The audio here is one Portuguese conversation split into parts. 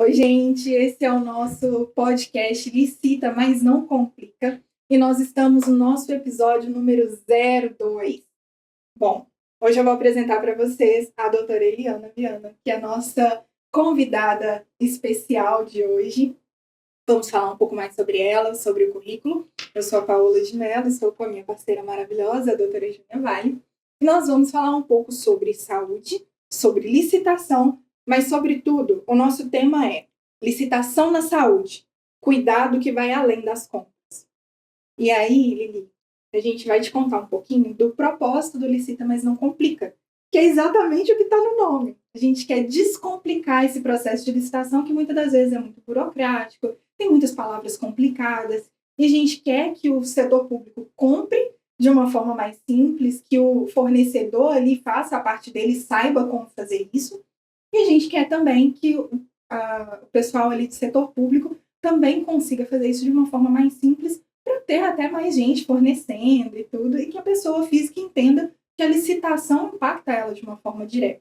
Oi, gente, esse é o nosso podcast Licita, mas não complica. E nós estamos no nosso episódio número 02. Bom, hoje eu vou apresentar para vocês a doutora Eliana Viana, que é a nossa convidada especial de hoje. Vamos falar um pouco mais sobre ela, sobre o currículo. Eu sou a Paola de Mello, estou com a minha parceira maravilhosa, a doutora Júnia Vale. E nós vamos falar um pouco sobre saúde, sobre licitação, mas, sobretudo, o nosso tema é licitação na saúde, cuidado que vai além das contas. E aí, Lili, a gente vai te contar um pouquinho do propósito do Licita, mas não complica, que é exatamente o que está no nome. A gente quer descomplicar esse processo de licitação, que muitas das vezes é muito burocrático, tem muitas palavras complicadas, e a gente quer que o setor público compre de uma forma mais simples, que o fornecedor ali faça a parte dele, saiba como fazer isso, e a gente quer também que o pessoal ali do setor público também consiga fazer isso de uma forma mais simples, para ter até mais gente fornecendo e tudo, e que a pessoa física entenda que a licitação impacta ela de uma forma direta.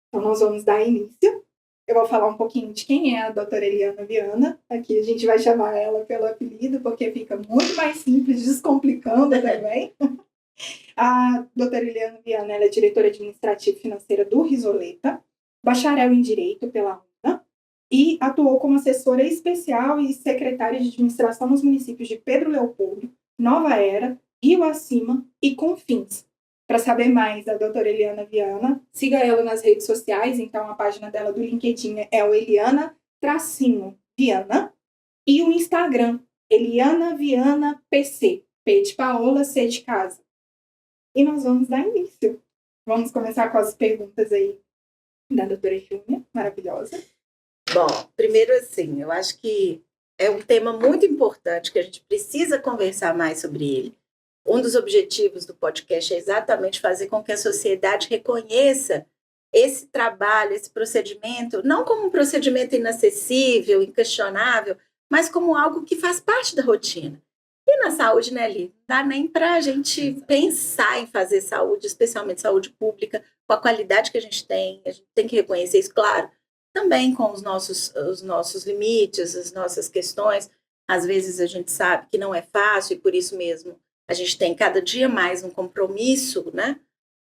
Então, nós vamos dar início. Eu vou falar um pouquinho de quem é a doutora Eliana Viana. Aqui a gente vai chamar ela pelo apelido, porque fica muito mais simples, descomplicando também. A doutora Eliana Viana, ela é diretora administrativa e financeira do Risoleta, bacharel em Direito pela UNA, e atuou como assessora especial e secretária de administração nos municípios de Pedro Leopoldo, Nova Era, Rio Acima e Confins. Para saber mais da doutora Eliana Viana, siga ela nas redes sociais. Então, a página dela do LinkedIn é o Eliana-Viana, e o Instagram, Eliana Viana PC, P de Paola, C de casa. E nós vamos dar início. Vamos começar com as perguntas aí da doutora Júnia, maravilhosa. Bom, primeiro assim, eu acho que é um tema muito importante que a gente precisa conversar mais sobre ele. Um dos objetivos do podcast é exatamente fazer com que a sociedade reconheça esse trabalho, esse procedimento, não como um procedimento inacessível, inquestionável, mas como algo que faz parte da rotina. E na saúde, né, Li? Não dá nem para a gente pensar em fazer saúde, especialmente saúde pública, com a qualidade que a gente tem que reconhecer isso, claro, também com os nossos limites, as nossas questões. Às vezes a gente sabe que não é fácil e por isso mesmo a gente tem cada dia mais um compromisso, né,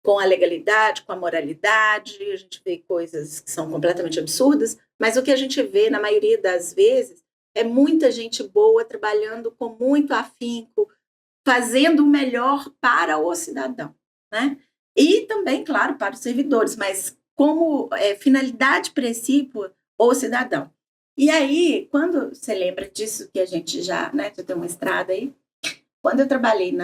com a legalidade, com a moralidade. A gente vê coisas que são completamente absurdas, mas o que a gente vê na maioria das vezes é muita gente boa trabalhando com muito afinco, fazendo o melhor para o cidadão, né? E também, claro, para os servidores, mas como finalidade principal, o cidadão. E aí, quando você lembra disso, que a gente já tem uma estrada aí, quando eu trabalhei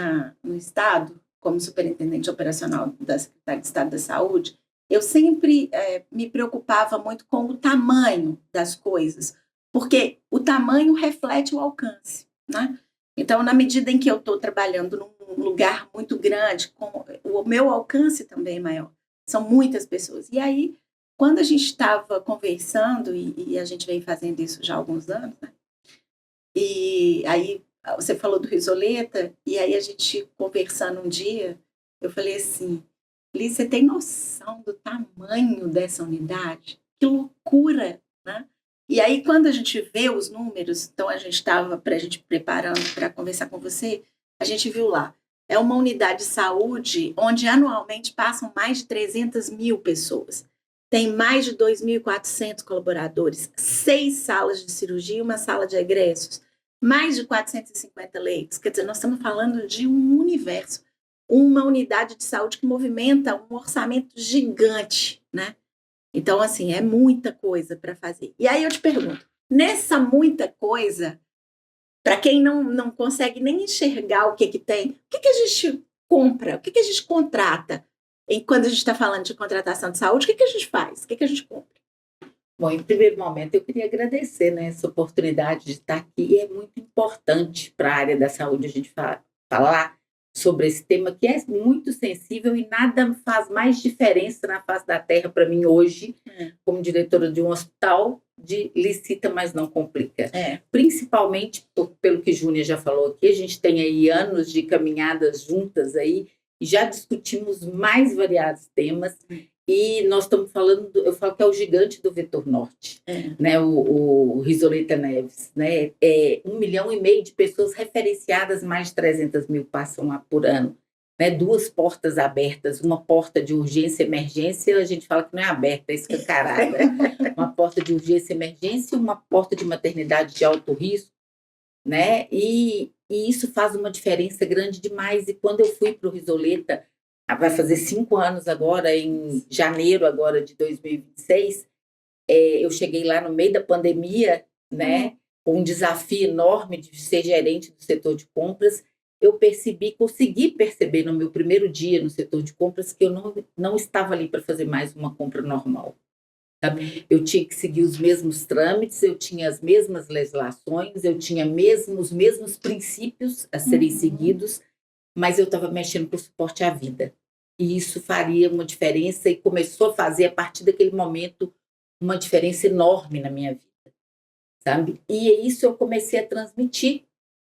no Estado, como superintendente operacional da Secretaria de Estado da Saúde, eu sempre me preocupava muito com o tamanho das coisas, porque o tamanho reflete o alcance, né? Então, na medida em que eu estou trabalhando num lugar muito grande, o meu alcance também é maior. São muitas pessoas. E aí, quando a gente estava conversando, e a gente vem fazendo isso já há alguns anos, né? E aí você falou do Risoleta, e aí a gente conversando um dia, eu falei assim, Liz, você tem noção do tamanho dessa unidade? Que loucura, né? E aí, quando a gente vê os números, então a gente estava preparando para conversar com você, a gente viu lá, é uma unidade de saúde onde anualmente passam mais de 300 mil pessoas. Tem mais de 2.400 colaboradores, 6 salas de cirurgia e uma sala de egressos, mais de 450 leitos. Quer dizer, nós estamos falando de um universo, uma unidade de saúde que movimenta um orçamento gigante, né? Então, assim, é muita coisa para fazer. E aí eu te pergunto, nessa muita coisa, para quem não consegue nem enxergar o que tem, o que a gente compra, o que a gente contrata? E quando a gente está falando de contratação de saúde, o que a gente faz? O que a gente compra? Bom, em primeiro momento, eu queria agradecer, né, essa oportunidade de estar aqui. E é muito importante para a área da saúde a gente falar sobre esse tema que é muito sensível e nada faz mais diferença na face da terra para mim hoje, como diretora de um hospital, de licita, mas não complica. Principalmente pelo que Júnia já falou aqui, a gente tem aí anos de caminhadas juntas aí, e já discutimos mais variados temas, E nós estamos falando, eu falo que é o gigante do vetor norte, né? O Risoleta Neves, né? 1,5 milhão de pessoas referenciadas, mais de 300 mil passam lá por ano, né? 2 portas abertas, uma porta de urgência e emergência, a gente fala que não é aberta, é escancarada, uma porta de urgência e emergência e uma porta de maternidade de alto risco, né? E isso faz uma diferença grande demais. E quando eu fui para o Risoleta, vai fazer 5 anos agora, em janeiro agora de 2026, eu cheguei lá no meio da pandemia, né, com um desafio enorme de ser gerente do setor de compras. Eu consegui perceber no meu primeiro dia no setor de compras que eu não estava ali para fazer mais uma compra normal. Sabe? Eu tinha que seguir os mesmos trâmites, eu tinha as mesmas legislações, eu tinha os mesmos princípios a serem seguidos, mas eu estava mexendo com o suporte à vida. E isso faria uma diferença e começou a fazer, a partir daquele momento, uma diferença enorme na minha vida, sabe? E isso eu comecei a transmitir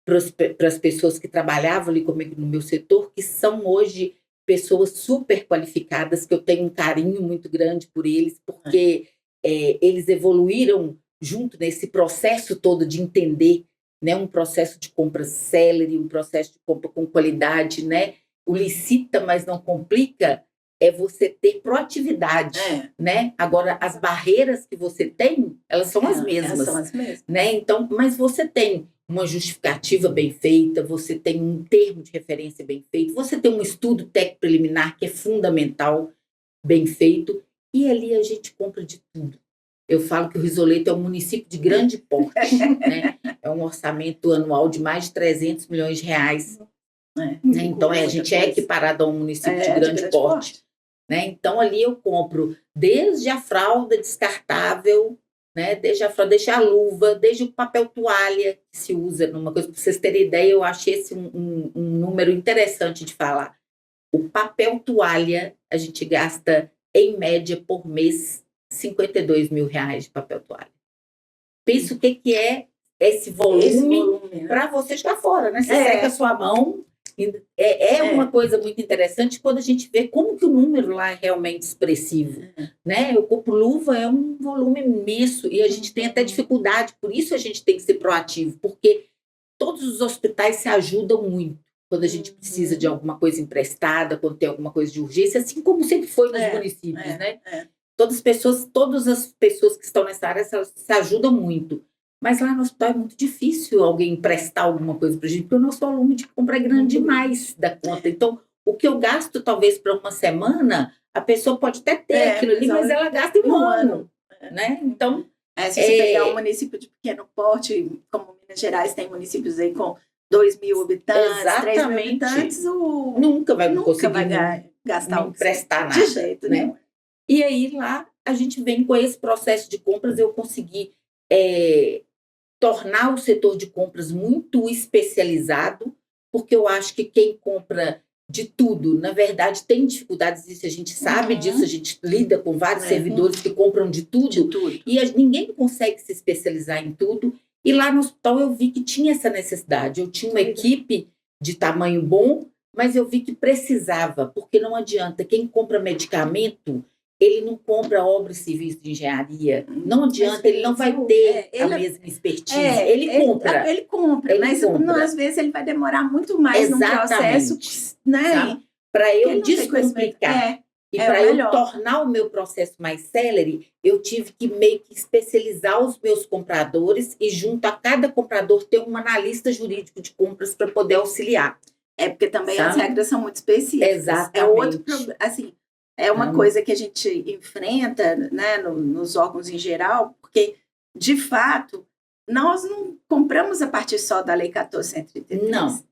para as pessoas que trabalhavam ali comigo no meu setor, que são hoje pessoas super qualificadas, que eu tenho um carinho muito grande por eles, porque eles evoluíram junto nesse processo todo de entender, né, um processo de compra célere, um processo de compra com qualidade, né? O licita, mas não complica, é você ter proatividade, né? Agora, as barreiras que você tem, elas são as mesmas. Elas são as mesmas. Né? Então, mas você tem uma justificativa bem feita, você tem um termo de referência bem feito, você tem um estudo técnico preliminar que é fundamental, bem feito, e ali a gente compra de tudo. Eu falo que o Risoleta é um município de grande porte, né? É um orçamento anual de mais de 300 milhões de reais. Né? Então, a gente é equiparado a um município de grande porte. Né? Então, ali eu compro desde a fralda descartável, né? Desde a luva, desde o papel toalha que se usa numa coisa. Para vocês terem ideia, eu achei esse um número interessante de falar. O papel toalha, a gente gasta, em média, por mês, 52 mil reais de papel toalha. Pensa o que é esse volume para você jogar fora, né? Você seca a sua mão. Uma coisa muito interessante quando a gente vê como que o número lá é realmente expressivo, né? O compro luva é um volume imenso e a gente tem até dificuldade, por isso a gente tem que ser proativo, porque todos os hospitais se ajudam muito quando a gente precisa de alguma coisa emprestada, quando tem alguma coisa de urgência, assim como sempre foi nos municípios, né? Todas as pessoas que estão nessa área se ajudam muito. Mas lá no hospital é muito difícil alguém emprestar alguma coisa para a gente, porque o nosso volume de compra é grande demais da conta. Então, o que eu gasto, talvez, para uma semana, a pessoa pode até ter aquilo ali, mas ela gasta em um ano. Né? Então, se você pegar um município de pequeno porte, como Minas Gerais, tem municípios aí com 2.000 habitantes, 3.000 habitantes, nunca vai gastar não emprestar nada. De jeito nenhum. Né? E aí, lá, a gente vem com esse processo de compras, eu consegui tornar o setor de compras muito especializado, porque eu acho que quem compra de tudo, na verdade, tem dificuldades disso, a gente sabe disso, a gente lida com vários servidores que compram de tudo. E ninguém consegue se especializar em tudo, e lá no hospital eu vi que tinha essa necessidade, eu tinha uma equipe de tamanho bom, mas eu vi que precisava, porque não adianta, quem compra medicamento, ele não compra obras civis de engenharia, não adianta, ele não vai ter a mesma expertise. Ele compra, mas às vezes ele vai demorar muito mais no processo, né? Para eu descomplicar e para eu tornar o meu processo mais célere, eu tive que meio que especializar os meus compradores e junto a cada comprador ter um analista jurídico de compras para poder auxiliar. Porque também as regras são muito específicas. Exatamente. É outro problema, assim. É uma coisa que a gente enfrenta, né, nos órgãos em geral, porque, de fato, nós não compramos a partir só da Lei 1433. Não.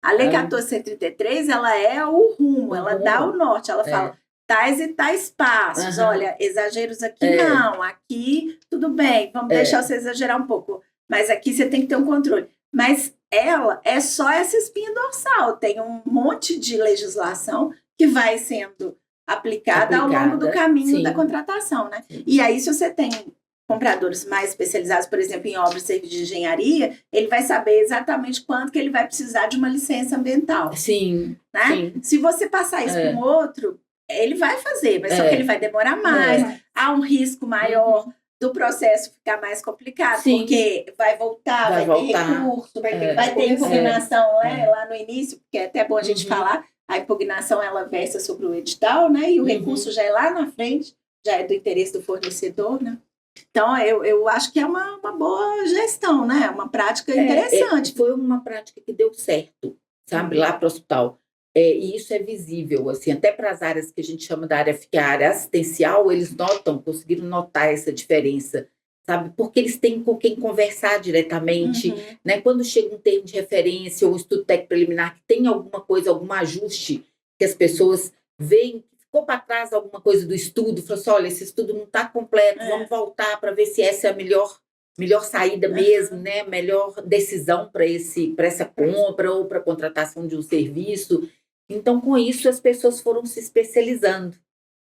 A Lei 1433, ela é o rumo, ela dá o norte, ela fala tais e tais passos. Olha, exageros aqui não, aqui tudo bem, vamos deixar você exagerar um pouco, mas aqui você tem que ter um controle. Mas ela é só essa espinha dorsal, tem um monte de legislação que vai sendo aplicada ao longo do caminho da contratação, né? E aí, se você tem compradores mais especializados, por exemplo, em obras e serviços de engenharia, ele vai saber exatamente quanto que ele vai precisar de uma licença ambiental. Sim. Né? Sim. Se você passar isso para um outro, ele vai fazer, mas só que ele vai demorar mais, há um risco maior do processo ficar mais complicado, Sim. porque vai voltar, vai ter recurso, vai ter impugnação lá no início, porque é até bom a gente falar, a impugnação ela versa sobre o edital, né? E o recurso já é lá na frente, já é do interesse do fornecedor, né? Então, eu acho que é uma boa gestão, né? Uma prática interessante. Foi uma prática que deu certo, sabe? Lá para o hospital. E isso é visível, assim, até para as áreas que a gente chama da área, que é a área assistencial, eles conseguiram notar essa diferença, sabe? Porque eles têm com quem conversar diretamente, né? Quando chega um termo de referência ou um estudo técnico preliminar que tem alguma coisa, algum ajuste que as pessoas veem, ficou para trás alguma coisa do estudo, falou assim, olha, esse estudo não está completo, vamos voltar para ver se essa é a melhor saída mesmo, né? Melhor decisão para essa compra ou para a contratação de um serviço. Então, com isso, as pessoas foram se especializando,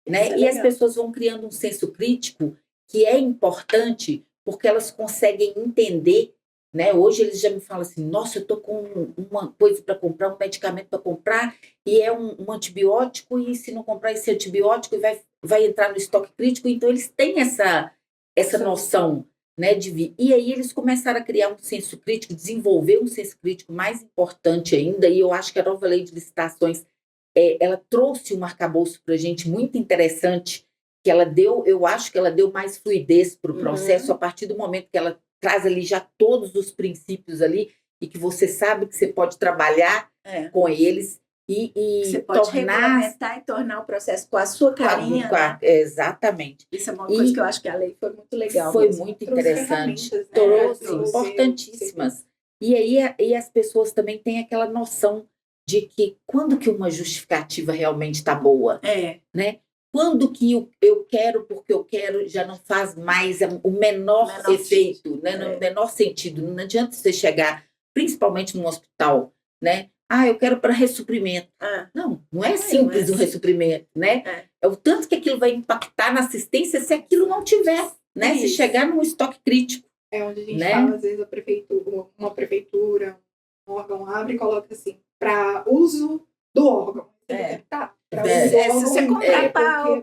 né? E as pessoas vão criando um senso crítico que é importante porque elas conseguem entender, né? Hoje eles já me falam assim, nossa, eu estou com uma coisa para comprar, um medicamento para comprar, e é um antibiótico, e se não comprar esse antibiótico, vai entrar no estoque crítico. Então, eles têm essa noção, né, e aí eles começaram a criar um senso crítico, desenvolver um senso crítico mais importante ainda, e eu acho que a nova lei de licitações, ela trouxe um arcabouço para a gente muito interessante, que eu acho que ela deu mais fluidez para o processo, a partir do momento que ela traz ali já todos os princípios ali, e que você sabe que você pode trabalhar com eles, e você pode regulamentar e tornar o processo com a sua carinha. Exatamente. Isso é uma coisa que eu acho que a lei foi muito legal. Foi muito interessante. Trouxe importantíssimas. E aí as pessoas também têm aquela noção de que quando que uma justificativa realmente está boa, né? Quando que eu quero porque eu quero já não faz mais o menor efeito, né? No menor sentido. Não adianta você chegar, principalmente num hospital, né? Eu quero para ressuprimento. Não é simples o ressuprimento, né? É o tanto que aquilo vai impactar na assistência se aquilo não tiver, né? Se chegar num estoque crítico. É onde a gente fala, às vezes, uma prefeitura, um órgão abre e coloca assim, para uso do órgão. Se você comprar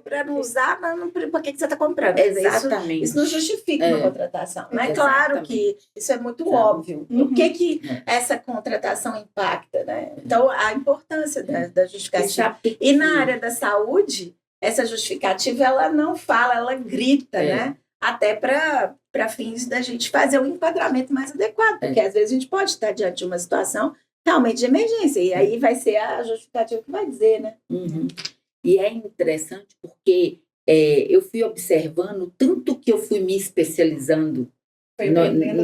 para não usar, para que você está comprando? Exatamente. Isso não justifica uma contratação. Não é claro que isso é muito óbvio. O que essa contratação impacta, né? Então, a importância da justificativa. E na área da saúde, essa justificativa, ela não fala, ela grita, né? Até para fins da gente fazer um enquadramento mais adequado, porque às vezes a gente pode estar diante de uma situação realmente de emergência, e aí vai ser a justificativa que vai dizer, né? E é interessante porque eu fui observando tanto que eu fui me especializando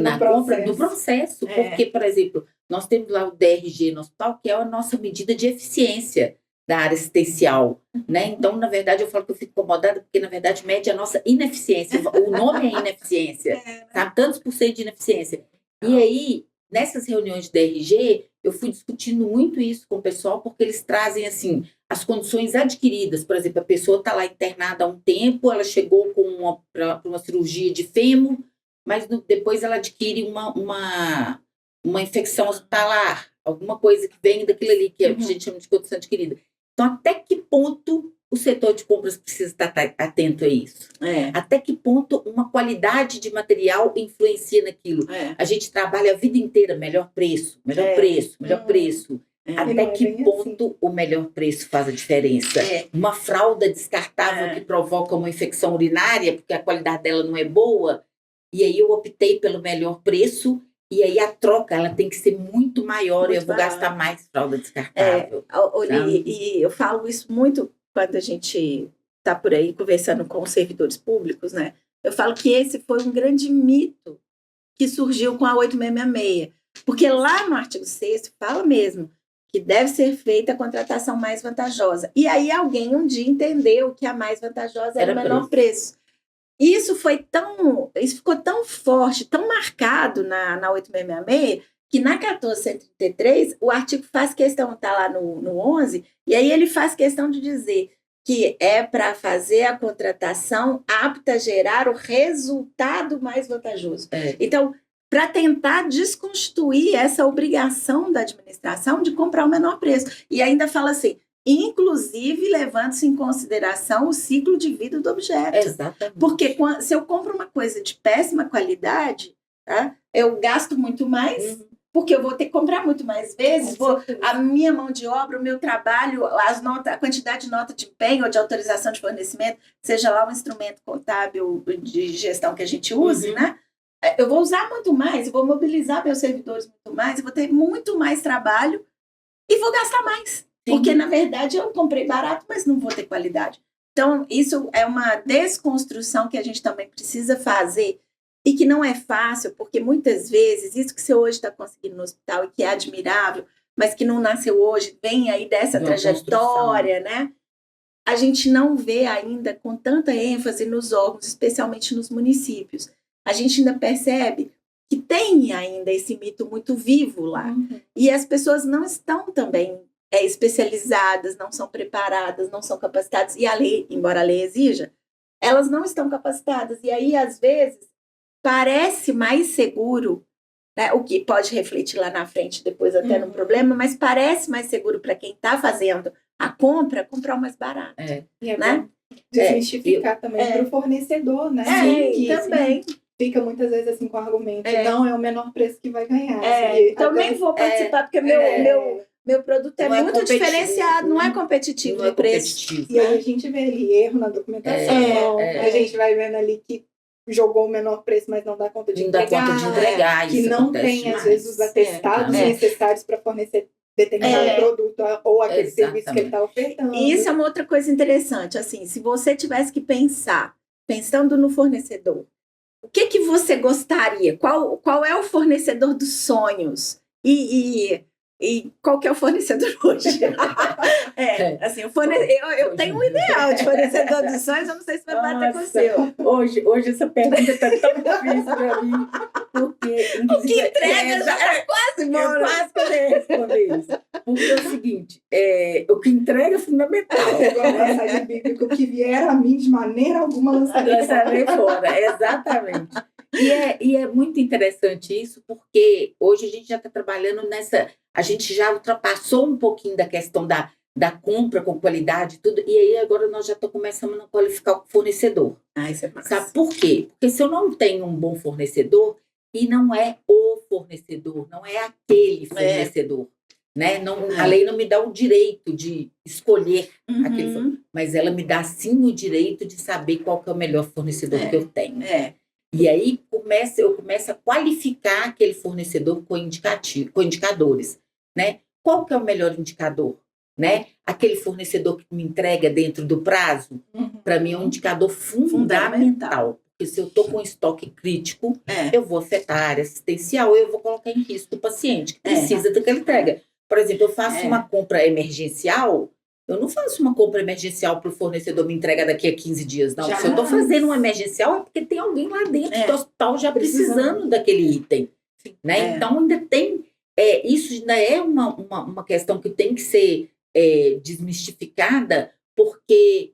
na compra do processo, porque, por exemplo, nós temos lá o DRG no hospital, que é a nossa medida de eficiência da área assistencial, né? Então, na verdade, eu falo que eu fico incomodada porque, na verdade, mede a nossa ineficiência. O nome é ineficiência, sabe? Tantos por cento de ineficiência. E aí, nessas reuniões de DRG, eu fui discutindo muito isso com o pessoal, porque eles trazem, assim, as condições adquiridas. Por exemplo, a pessoa está lá internada há um tempo, ela chegou para uma cirurgia de fêmur, mas depois ela adquire uma infecção hospitalar, alguma coisa que vem daquilo ali, que a gente chama de condição adquirida. Então, até que ponto o setor de compras precisa estar atento a isso? Até que ponto uma qualidade de material influencia naquilo? A gente trabalha a vida inteira, melhor preço. Até que ponto o melhor preço faz a diferença? Uma fralda descartável que provoca uma infecção urinária, porque a qualidade dela não é boa, e aí eu optei pelo melhor preço, e aí a troca ela tem que ser muito maior, e eu vou gastar mais fralda descartável. E eu falo isso muito quando a gente está por aí conversando com os servidores públicos, né? Eu falo que esse foi um grande mito que surgiu com a 8666, porque lá no artigo 6º fala mesmo que deve ser feita a contratação mais vantajosa. E aí alguém um dia entendeu que a mais vantajosa era o menor preço. Isso ficou tão forte, tão marcado na 8666, que na 1433 o artigo faz questão, está lá no 11, e aí ele faz questão de dizer que é para fazer a contratação apta a gerar o resultado mais vantajoso. Então, para tentar desconstruir essa obrigação da administração de comprar o menor preço. E ainda fala assim, inclusive levando-se em consideração o ciclo de vida do objeto. Exatamente. Porque se eu compro uma coisa de péssima qualidade, tá? Eu gasto muito mais, porque eu vou ter que comprar muito mais vezes, a minha mão de obra, o meu trabalho, a quantidade de nota de empenho ou de autorização de fornecimento, seja lá o instrumento contábil de gestão que a gente use, né? Eu vou usar muito mais, eu vou mobilizar meus servidores muito mais, eu vou ter muito mais trabalho e vou gastar mais. Sim. Porque, na verdade, eu comprei barato, mas não vou ter qualidade. Então, isso é uma desconstrução que a gente também precisa fazer e que não é fácil, porque muitas vezes, isso que você hoje está conseguindo no hospital e que é admirável, mas que não nasceu hoje, vem aí dessa trajetória, né? A gente não vê ainda com tanta ênfase nos órgãos, especialmente nos municípios. A gente ainda percebe que tem ainda esse mito muito vivo lá. E as pessoas não estão também especializadas, não são preparadas, não são capacitadas. E a lei, embora a lei exija, elas não estão capacitadas. E aí, às vezes, parece mais seguro, né, o que pode refletir lá na frente, depois até no problema, mas parece mais seguro para quem está fazendo a compra, comprar o mais barato. Né? Desmistificar também para o fornecedor, né? Também. Fica muitas vezes assim com o argumento, não é o menor preço que vai ganhar. Então nem vou participar, porque meu produto é muito diferenciado, não é competitivo no preço. E aí a gente vê ali erro na documentação, a gente vai vendo ali que jogou o menor preço, mas não dá conta de entregar. Que não tem, às vezes, os atestados necessários para fornecer determinado produto ou aquele serviço que ele está ofertando. E isso é uma outra coisa interessante. Assim, se você tivesse que pensando no fornecedor, o que você gostaria? Qual é o fornecedor dos sonhos? E qual que é o fornecedor hoje? Assim, eu tenho um ideal de fornecedor dos sonhos, eu não sei se vai bater com o seu. Hoje essa pergunta está tão difícil para mim, porque... O que entrega já está quase bom. Eu quase poder responder isso. Porque é o seguinte, o que entrega é fundamental. Igual a passagem bíblica, o que vier a mim de maneira alguma lançarei fora. Exatamente. E é muito interessante isso, porque hoje a gente já está trabalhando nessa... A gente já ultrapassou um pouquinho da questão da compra com qualidade e tudo, e aí agora nós já começando a qualificar o fornecedor. Isso é massa. Sabe por quê? Porque se eu não tenho um bom fornecedor, e não é o fornecedor, não é aquele fornecedor, né? A lei não me dá o direito de escolher aquele fornecedor, mas ela me dá sim o direito de saber qual que é o melhor fornecedor que eu tenho. E aí eu começo a qualificar aquele fornecedor com indicadores, né? Qual que é o melhor indicador? Né? Aquele fornecedor que me entrega dentro do prazo, para mim é um indicador fundamental. Porque se eu estou com estoque crítico, eu vou afetar a área assistencial, eu vou colocar em risco o paciente que precisa daquela entrega. Por exemplo, eu faço uma compra emergencial, eu não faço uma compra emergencial para o fornecedor me entrega daqui a 15 dias, não. Se eu estou fazendo uma emergencial, é porque tem alguém lá dentro do hospital já precisando daquele item. Né? Então, ainda tem... isso ainda é uma questão que tem que ser desmistificada, porque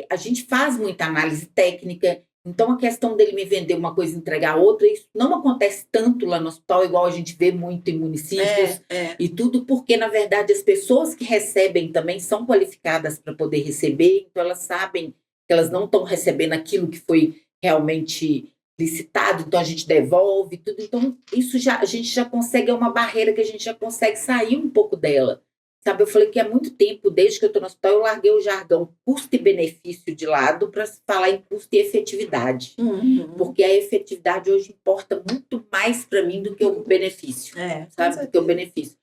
a gente faz muita análise técnica, então a questão dele me vender uma coisa e entregar outra, isso não acontece tanto lá no hospital, igual a gente vê muito em municípios e tudo, porque na verdade as pessoas que recebem também são qualificadas para poder receber, então elas sabem que elas não estão recebendo aquilo que foi realmente licitado, então a gente devolve tudo, então isso a gente já consegue, é uma barreira que a gente já consegue sair um pouco dela. Sabe, eu falei que há muito tempo, desde que eu estou no hospital, eu larguei o jargão custo e benefício de lado para falar em custo e efetividade. Porque a efetividade hoje importa muito mais para mim do que o benefício, sabe? Do que o benefício.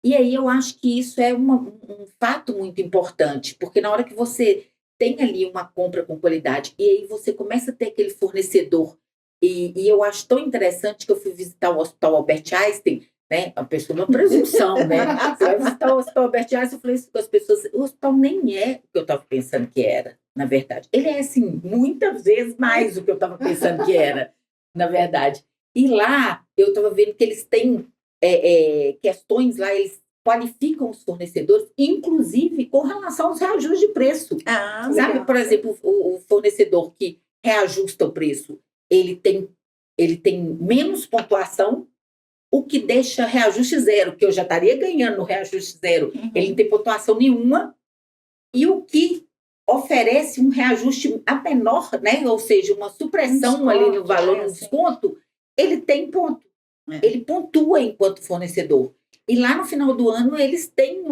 E aí eu acho que isso é um fato muito importante, porque na hora que você tem ali uma compra com qualidade e aí você começa a ter aquele fornecedor, e eu acho tão interessante que eu fui visitar o Hospital Albert Einstein, né? A pessoa, uma presunção, né? Você vai visitar o Hospital Albert Einstein, eu falei isso com as pessoas, o hospital nem é o que eu estava pensando que era, na verdade. Ele é, assim, muitas vezes mais do que eu estava pensando que era, na verdade. E lá, eu estava vendo que eles têm questões lá, eles qualificam os fornecedores, inclusive com relação aos reajustes de preço. Sabe, legal. Por exemplo, o fornecedor que reajusta o preço, ele tem menos pontuação, o que deixa reajuste zero, que eu já estaria ganhando no reajuste zero. Ele não tem pontuação nenhuma, e o que oferece um reajuste a menor, né? Ou seja, uma supressão ali no valor, um desconto, ele tem ponto. Ele pontua enquanto fornecedor. E lá no final do ano, eles têm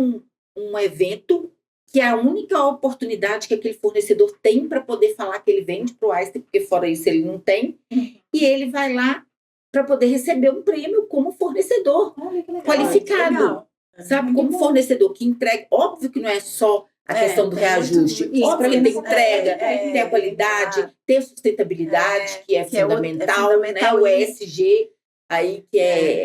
um evento que é a única oportunidade que aquele fornecedor tem para poder falar que ele vende para o Einstein, porque fora isso ele não tem. E ele vai lá para poder receber um prêmio como fornecedor qualificado. Sabe? Como fornecedor que entrega. Óbvio que não é só a questão do reajuste. Óbvio que tem entrega, tem a qualidade, tem a sustentabilidade, que é fundamental, né? O ESG, aí que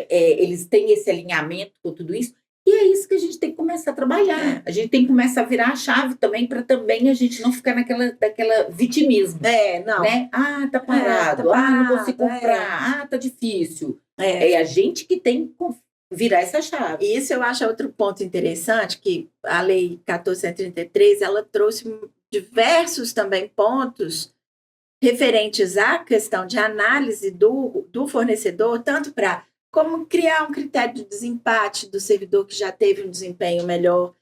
eles têm esse alinhamento com tudo isso. E é isso que a gente tem que começar a trabalhar. A gente tem que começar a virar a chave também, para também a gente não ficar daquela vitimismo. Não. Né? Tá parado. Não consigo comprar. Tá difícil. É a gente que tem que virar essa chave. Isso eu acho outro ponto interessante, que a Lei 1433, ela trouxe diversos também pontos referentes à questão de análise do fornecedor, tanto para como criar um critério de desempate do servidor que já teve um desempenho melhor,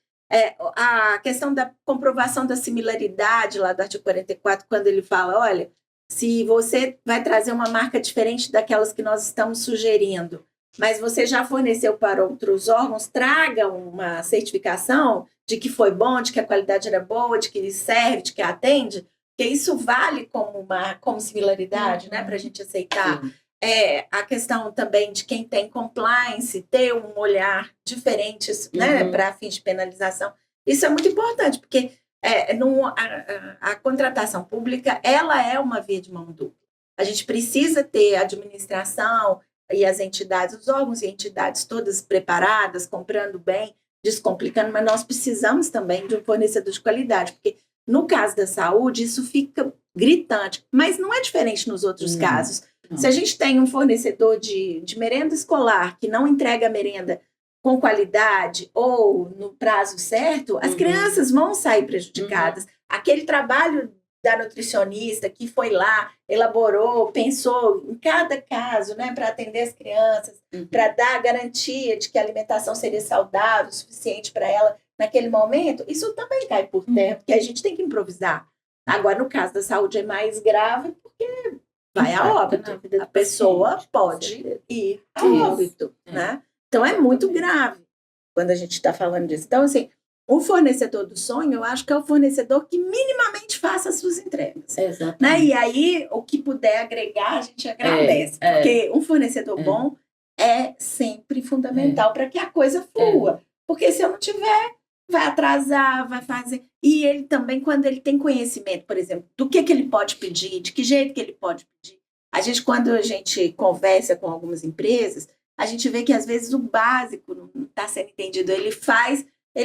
a questão da comprovação da similaridade lá do artigo 44, quando ele fala, olha, se você vai trazer uma marca diferente daquelas que nós estamos sugerindo, mas você já forneceu para outros órgãos, traga uma certificação de que foi bom, de que a qualidade era boa, de que serve, de que atende, porque isso vale como similaridade, né, para a gente aceitar. Sim. A questão também de quem tem compliance, ter um olhar diferente, né, para fins de penalização. Isso é muito importante, porque a contratação pública, ela é uma via de mão dupla. A gente precisa ter a administração e as entidades, os órgãos e entidades todas preparadas, comprando bem, descomplicando, mas nós precisamos também de um fornecedor de qualidade, porque no caso da saúde, isso fica gritante, mas não é diferente nos outros casos. Se a gente tem um fornecedor de merenda escolar que não entrega a merenda com qualidade ou no prazo certo, as crianças vão sair prejudicadas. Aquele trabalho da nutricionista que foi lá, elaborou, pensou em cada caso, né, para atender as crianças, para dar a garantia de que a alimentação seria saudável, suficiente para ela naquele momento, isso também cai por terra, porque a gente tem que improvisar. Agora, no caso da saúde, é mais grave, porque vai a óbito. A pessoa pode ir a óbito, né? Então, é muito grave quando a gente está falando disso. Então, assim, o fornecedor do sonho, eu acho que é o fornecedor que minimamente faça as suas entregas. Exatamente. Né? E aí, o que puder agregar, a gente agradece. Porque um fornecedor bom é sempre fundamental para que a coisa flua. Porque se eu não tiver, vai atrasar, vai fazer... E ele também, quando ele tem conhecimento, por exemplo, do que ele pode pedir, de que jeito que ele pode pedir. Quando a gente conversa com algumas empresas, a gente vê que, às vezes, o básico não está sendo entendido. Ele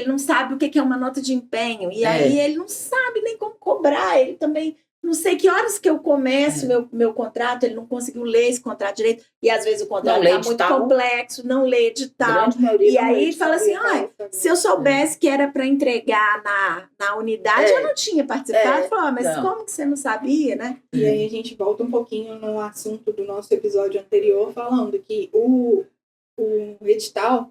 não sabe o que é uma nota de empenho. E aí ele não sabe nem como cobrar. Ele também não sei que horas que eu começo meu contrato, ele não conseguiu ler esse contrato direito. E às vezes o contrato está muito complexo, não lê edital. E aí fala assim, se eu soubesse que era para entregar na unidade, eu não tinha participado. Fala, mas como que você não sabia, né? E aí a gente volta um pouquinho no assunto do nosso episódio anterior, falando que o edital,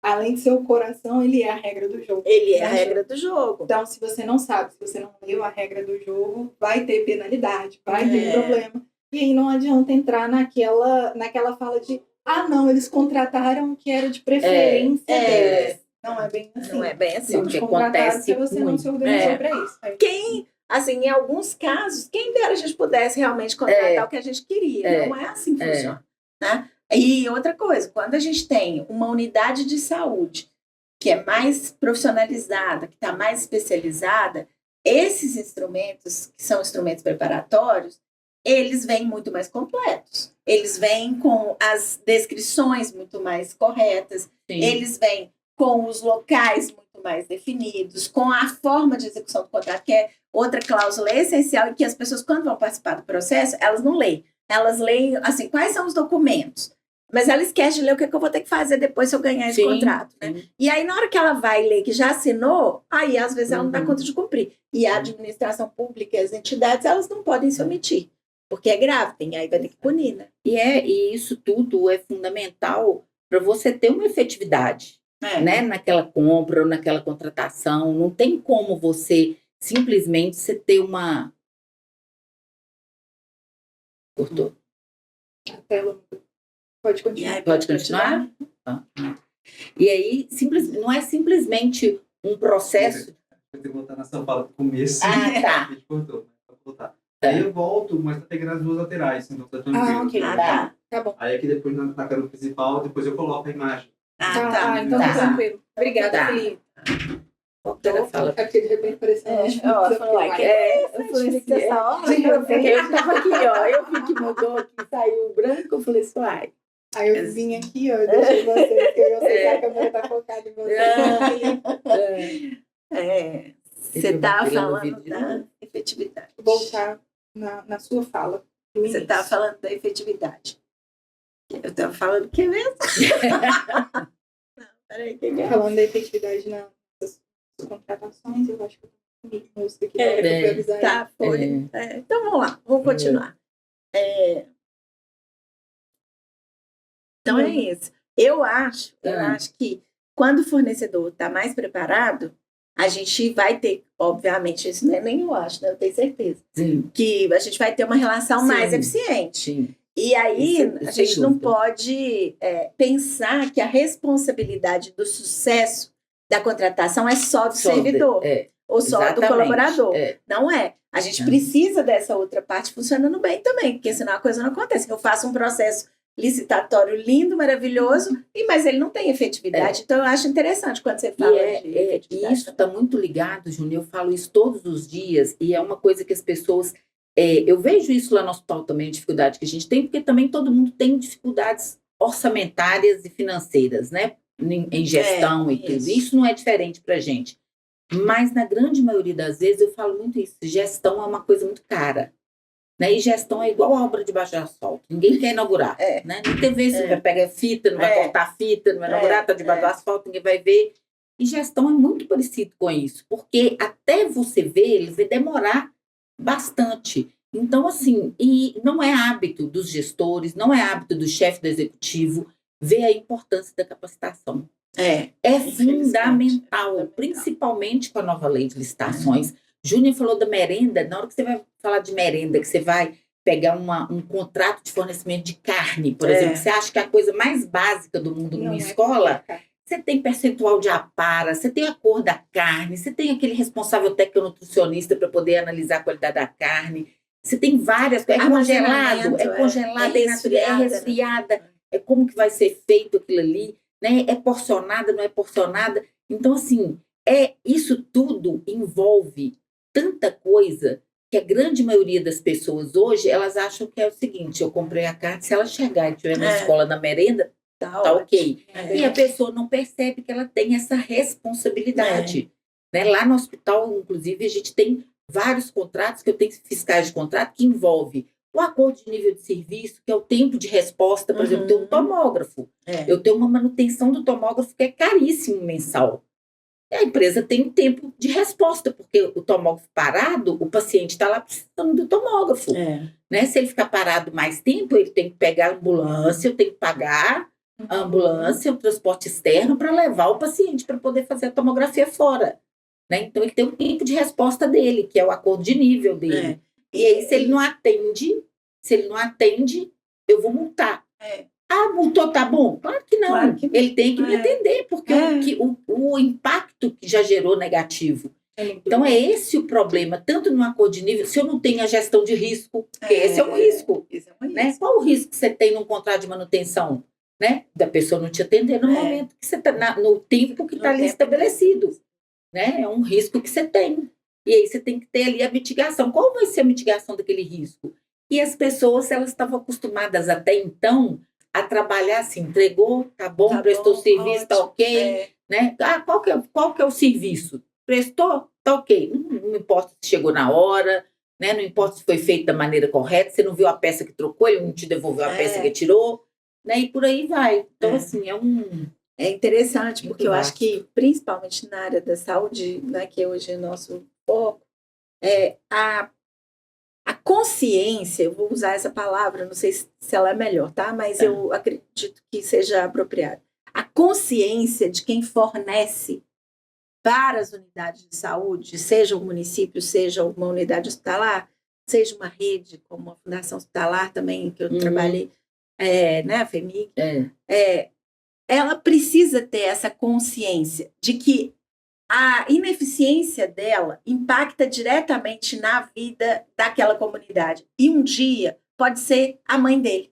além de ser o coração, ele é a regra do jogo. Ele é a regra do jogo. Então, se você não sabe, se você não leu a regra do jogo, vai ter penalidade, vai ter problema. E aí não adianta entrar naquela fala de não, eles contrataram que era de preferência deles. Não é bem assim. Não é bem assim. Eles contrataram porque você não se organizou para isso. Em alguns casos, quem dera a gente pudesse realmente contratar o que a gente queria. Não é assim que funciona. Né? E outra coisa, quando a gente tem uma unidade de saúde que é mais profissionalizada, que está mais especializada, esses instrumentos, que são instrumentos preparatórios, eles vêm muito mais completos. Eles vêm com as descrições muito mais corretas. Sim. Eles vêm com os locais muito mais definidos, com a forma de execução do contrato, que é outra cláusula essencial, e que as pessoas, quando vão participar do processo, elas não leem. Elas leem, assim, quais são os documentos. Mas ela esquece de ler o que eu vou ter que fazer depois se eu ganhar esse contrato. Né? E aí, na hora que ela vai ler que já assinou, aí às vezes ela não dá conta de cumprir. E a administração pública e as entidades, elas não podem se omitir, porque é grave, aí vai ter que punir. Né? E isso tudo é fundamental para você ter uma efetividade. né, naquela compra ou naquela contratação. Não tem como você simplesmente ter uma... Cortou? A tela pode continuar. Pode continuar? E aí, não é simplesmente um processo... Vou ter que voltar na sua fala do começo. Tá. A gente cortou, mas pode voltar. Aí eu volto, mas tá pegando as duas laterais, então tá tranquilo. Ok. Tá bom. Aí aqui depois na câmera principal, depois eu coloco a imagem. Então tá tranquilo. Obrigada, Felipe. Fala. É porque de repente apareceu Eu falei assim, essa hora. Eu tava aqui, ó. Eu vi que mudou aqui, saiu branco, eu falei assim, uai. Aí eu vim aqui, ó, eu deixei você, porque eu sei que a câmera tá focada em você. Você estava falando da efetividade. Voltar na sua fala. Você estava falando da efetividade. Eu estava falando o que mesmo? Não, peraí, que é? Falando da efetividade nas contratações, eu acho que eu tenho música aqui para avisar. Tá, foi. Então vamos lá, vamos continuar. Então é isso. Eu acho que quando o fornecedor está mais preparado, a gente vai ter, obviamente, isso não é nem eu acho, né? Eu tenho certeza. Sim. Que a gente vai ter uma relação mais eficiente. Sim. E aí, Isso a gente sem não dúvida. pode pensar que a responsabilidade do sucesso da contratação é só do servidor ou só Exatamente. do colaborador. É. Não é. A gente precisa dessa outra parte funcionando bem também, porque senão a coisa não acontece. Eu faço um processo licitatório lindo, maravilhoso, mas ele não tem efetividade. Então, eu acho interessante quando você fala de efetividade. E isso está muito ligado, Júnior, eu falo isso todos os dias, e é uma coisa que as pessoas... eu vejo isso lá no hospital também, a dificuldade que a gente tem, porque também todo mundo tem dificuldades orçamentárias e financeiras, né? Em gestão e tudo. Isso não é diferente para a gente. Mas, na grande maioria das vezes, eu falo muito isso. Gestão é uma coisa muito cara. Né? E gestão é igual a obra debaixo de asfalto. Ninguém quer inaugurar. Né? Não tem vez, você vai pegar fita, não vai cortar fita, não vai inaugurar, está debaixo do asfalto, ninguém vai ver. E gestão é muito parecido com isso. Porque até você ver, ele vai demorar bastante. Então, assim, e não é hábito dos gestores, não é hábito do chefe do executivo ver a importância da capacitação. É fundamental, principalmente com a nova lei de licitações. Júnior falou da merenda. Na hora que você vai falar de merenda, que você vai pegar um contrato de fornecimento de carne, por exemplo, que você acha que é a coisa mais básica do mundo numa escola, você tem percentual de apara, você tem a cor da carne, você tem aquele responsável técnico-nutricionista para poder analisar a qualidade da carne, você tem várias coisas. É congelado, é resfriada, é como que vai ser feito aquilo ali, né? É porcionada, não é porcionada. Então, assim, isso tudo envolve tanta coisa que a grande maioria das pessoas hoje, elas acham que é o seguinte: eu comprei a carne, se ela chegar e estiver na escola, na merenda, tá ok. E a pessoa não percebe que ela tem essa responsabilidade. Né? Lá no hospital, inclusive, a gente tem vários contratos, que eu tenho fiscais de contrato, que envolve o acordo de nível de serviço, que é o tempo de resposta. Por exemplo, tem um tomógrafo. Eu tenho uma manutenção do tomógrafo que é caríssimo mensal. A empresa tem tempo de resposta, porque o tomógrafo parado, o paciente está lá precisando do tomógrafo. Né? Se ele ficar parado mais tempo, ele tem que pegar a ambulância, eu tenho que pagar a ambulância, o transporte externo para levar o paciente para poder fazer a tomografia fora. Né? Então, ele tem um tempo de resposta dele, que é o acordo de nível dele. E aí, se ele não atende, eu vou multar. Multou, tá bom? Claro que não. Claro que ele tem que me atender, porque o impacto que já gerou negativo. Então, é esse o problema, tanto no acordo de nível, se eu não tenho a gestão de risco, porque esse é um risco. Né? Qual o risco que você tem num contrato de manutenção? Né? Da pessoa não te atender no momento que você está, no tempo que está ali estabelecido. Né? É um risco que você tem. E aí você tem que ter ali a mitigação. Qual vai ser a mitigação daquele risco? E as pessoas, elas estavam acostumadas até então a trabalhar assim, entregou, tá bom, prestou serviço, tá ok, né? Qual que é o serviço? Prestou, tá ok. Não importa se chegou na hora, né? Não importa se foi feito da maneira correta, você não viu a peça que trocou, ele não te devolveu a peça que tirou, né? E por aí vai. Então, assim, é interessante, porque eu acho que, principalmente na área da saúde, né, que hoje é nosso foco, a consciência, eu vou usar essa palavra, não sei se ela é melhor, tá? Mas eu acredito que seja apropriada. a consciência de quem fornece para as unidades de saúde, seja um município, seja uma unidade hospitalar, seja uma rede, como a Fundação Hospitalar também, que eu trabalhei, né, a FEMIG, ela precisa ter essa consciência de que a ineficiência dela impacta diretamente na vida daquela comunidade. E um dia pode ser a mãe dele.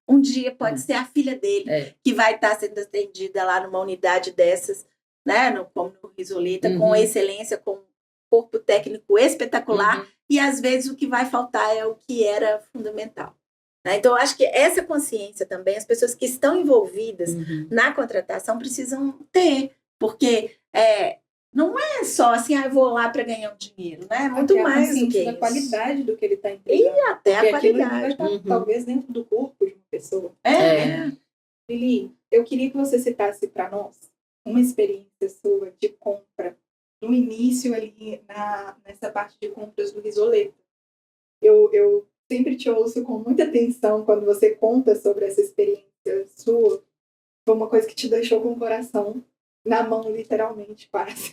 Um dia pode ser a filha dele, que vai estar sendo atendida lá numa unidade dessas, né, como no Risoleta, com excelência, com um corpo técnico espetacular, e às vezes o que vai faltar é o que era fundamental. Né? Então, eu acho que essa consciência também, as pessoas que estão envolvidas na contratação precisam ter, porque não é só assim, eu vou lá para ganhar um dinheiro, né? É muito mais do que da isso. qualidade do que ele está entregando. E até a qualidade. Vai estar, talvez, dentro do corpo de uma pessoa. Lili, eu queria que você citasse para nós uma experiência sua de compra, no início ali, nessa parte de compras do Risoleta. Eu sempre te ouço com muita atenção quando você conta sobre essa experiência sua. Foi uma coisa que te deixou com o coração na mão, literalmente, quase.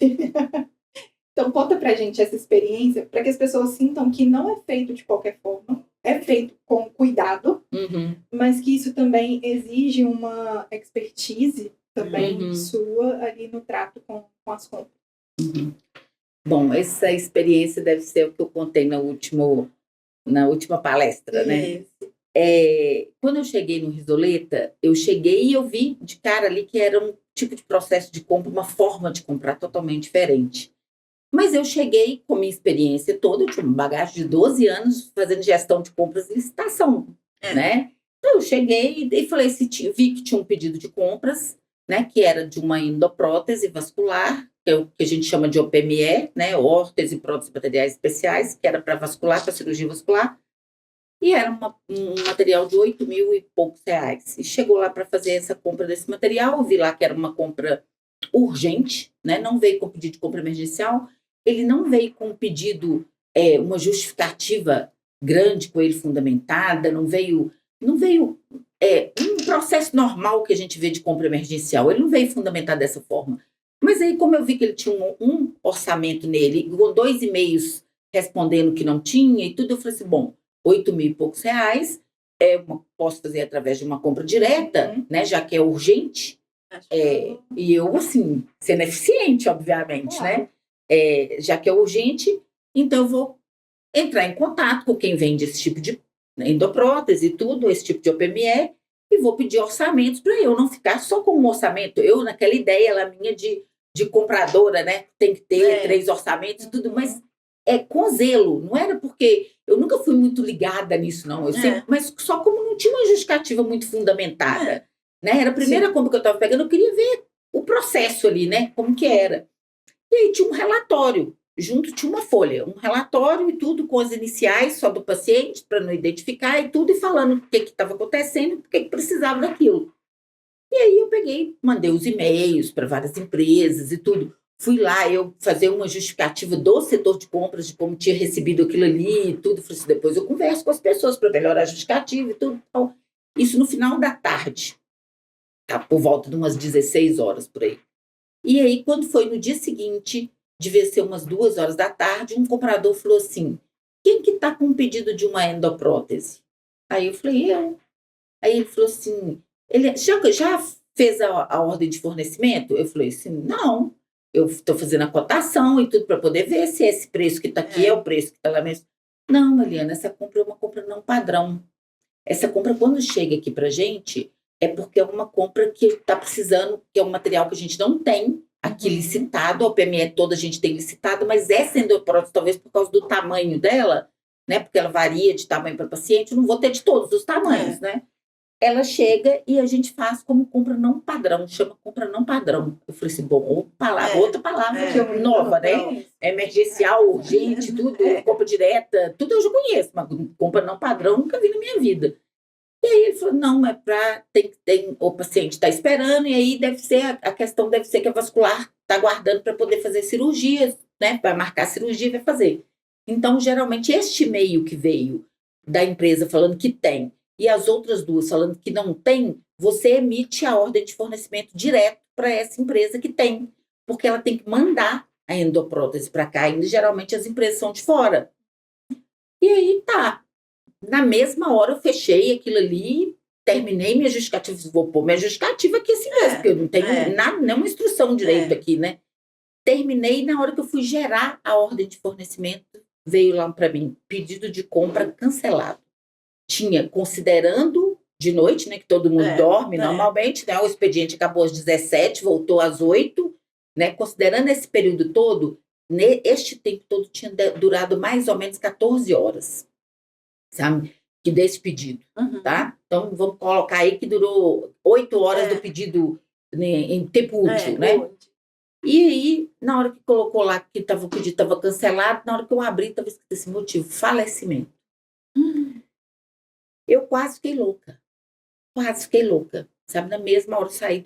Então, conta pra gente essa experiência, para que as pessoas sintam que não é feito de qualquer forma, é feito com cuidado, mas que isso também exige uma expertise também sua ali no trato com as compras. Bom, essa experiência deve ser o que eu contei na última palestra, né? Quando eu cheguei no Risoleta, eu cheguei e eu vi de cara ali que era um tipo de processo de compra, uma forma de comprar totalmente diferente. Mas eu cheguei com minha experiência toda, eu tinha uma bagagem de 12 anos fazendo gestão de compras e licitação, né? Então eu cheguei e falei, vi que tinha um pedido de compras, né, que era de uma endoprótese vascular, que é o que a gente chama de OPME, né, órtese e próteses materiais especiais, que era para vascular, para cirurgia vascular, e era um material de 8 mil e poucos reais. E chegou lá para fazer essa compra desse material, eu vi lá que era uma compra urgente, né, não veio com pedido de compra emergencial, ele não veio com um pedido, uma justificativa grande com ele fundamentada, não veio um processo normal que a gente vê de compra emergencial, ele não veio fundamentado dessa forma. Mas aí, como eu vi que ele tinha um orçamento nele, com 2 e-mails respondendo que não tinha e tudo, eu falei assim, bom, 8 mil e poucos reais, posso fazer através de uma compra direta, né, já que é urgente, e eu, assim, sendo eficiente, obviamente, né, já que é urgente, então eu vou entrar em contato com quem vende esse tipo de endoprótese e tudo, esse tipo de OPME, e vou pedir orçamentos para eu não ficar só com um orçamento. Eu, naquela ideia lá minha de compradora, né? Tem que ter 3 orçamentos e tudo, mas com zelo. Não era porque eu nunca fui muito ligada nisso, não. Eu sempre, mas só como não tinha uma justificativa muito fundamentada. Né? Era a primeira compra que eu estava pegando, eu queria ver o processo ali, né? Como que era. E aí tinha um relatório. Junto tinha uma folha, um relatório e tudo com as iniciais só do paciente, para não identificar e tudo, e falando o que estava acontecendo e por que precisava daquilo. E aí eu peguei, mandei os e-mails para várias empresas e tudo. Fui lá, eu fazer uma justificativa do setor de compras, de como tinha recebido aquilo ali e tudo. Falei assim, depois eu converso com as pessoas para melhorar a justificativa e tudo. Então, isso no final da tarde, tá? Por volta de umas 16 horas por aí. E aí, quando foi no dia seguinte, devia ser umas 2 horas da tarde, um comprador falou assim, quem que está com um pedido de uma endoprótese? Aí eu falei, eu. Aí ele falou assim, ele já fez a ordem de fornecimento? Eu falei assim, não, eu estou fazendo a cotação e tudo para poder ver se esse preço que está aqui é o preço que está lá mesmo. Não, Eliana, essa compra é uma compra não padrão. Essa compra, quando chega aqui para a gente, é porque é uma compra que está precisando, que é um material que a gente não tem aqui licitado, a OPME toda a gente tem licitado, mas essa endoprótese, talvez por causa do tamanho dela, né, porque ela varia de tamanho para paciente, eu não vou ter de todos os tamanhos, né? Ela chega e a gente faz como compra não padrão, chama compra não padrão. Eu falei assim, bom, outra palavra nova, né? Emergencial, urgente, tudo, compra direta, tudo eu já conheço, mas compra não padrão nunca vi na minha vida. E aí ele falou, não, mas o paciente está esperando, e aí a questão deve ser que a vascular está aguardando para poder fazer cirurgias, né? Vai marcar a cirurgia e vai fazer. Então, geralmente, este e-mail que veio da empresa falando que tem, e as outras 2 falando que não tem, você emite a ordem de fornecimento direto para essa empresa que tem, porque ela tem que mandar a endoprótese para cá, e geralmente as empresas são de fora. E aí tá, na mesma hora eu fechei aquilo ali, terminei minha justificativa, vou pôr minha justificativa aqui assim mesmo, porque eu não tenho nada, nenhuma instrução direito aqui, né? Terminei, na hora que eu fui gerar a ordem de fornecimento, veio lá para mim, pedido de compra cancelado. Tinha, considerando de noite, né, que todo mundo dorme normalmente, né, o expediente acabou às 17, voltou às 8, né, considerando esse período todo, este tempo todo tinha durado mais ou menos 14 horas, sabe, que desse pedido, tá? Então, vamos colocar aí que durou 8 horas do pedido, né, em tempo útil, né? E aí, na hora que colocou lá que o pedido estava cancelado, na hora que eu abri, estava escrito esse motivo, falecimento. Eu quase fiquei louca. Sabe, na mesma hora eu saí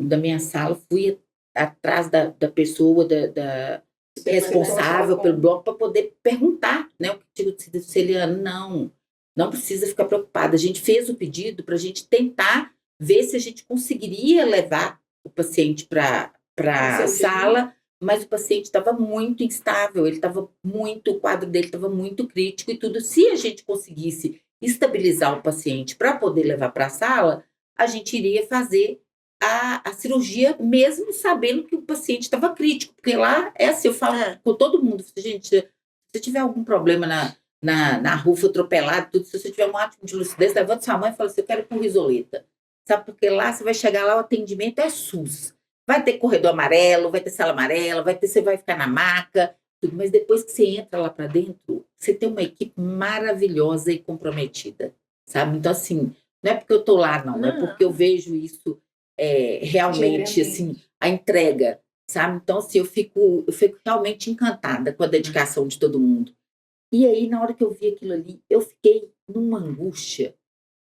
da minha sala, fui atrás da pessoa, da responsável pelo bloco, para poder perguntar, né, o que tinha sido Celiano. Não precisa ficar preocupada. A gente fez o pedido para a gente tentar ver se a gente conseguiria levar o paciente para a sala, mas o paciente estava muito instável, o quadro dele estava muito crítico e tudo. Se a gente conseguisse estabilizar o paciente para poder levar para a sala, a gente iria fazer a cirurgia, mesmo sabendo que o paciente estava crítico, porque lá é assim, eu falo com todo mundo, gente, se você tiver algum problema na rufa atropelado, tudo, se você tiver um ato de lucidez, levanta sua mãe e fala assim, eu quero ir com risoleta, sabe, porque lá você vai chegar lá, o atendimento é SUS, vai ter corredor amarelo, vai ter sala amarela, você vai ficar na maca, tudo, mas depois que você entra lá para dentro, você tem uma equipe maravilhosa e comprometida, sabe? Então, assim, não é porque eu estou lá, não, é porque eu vejo isso realmente, assim, a entrega, sabe? Então, assim, eu fico realmente encantada com a dedicação de todo mundo. E aí, na hora que eu vi aquilo ali, eu fiquei numa angústia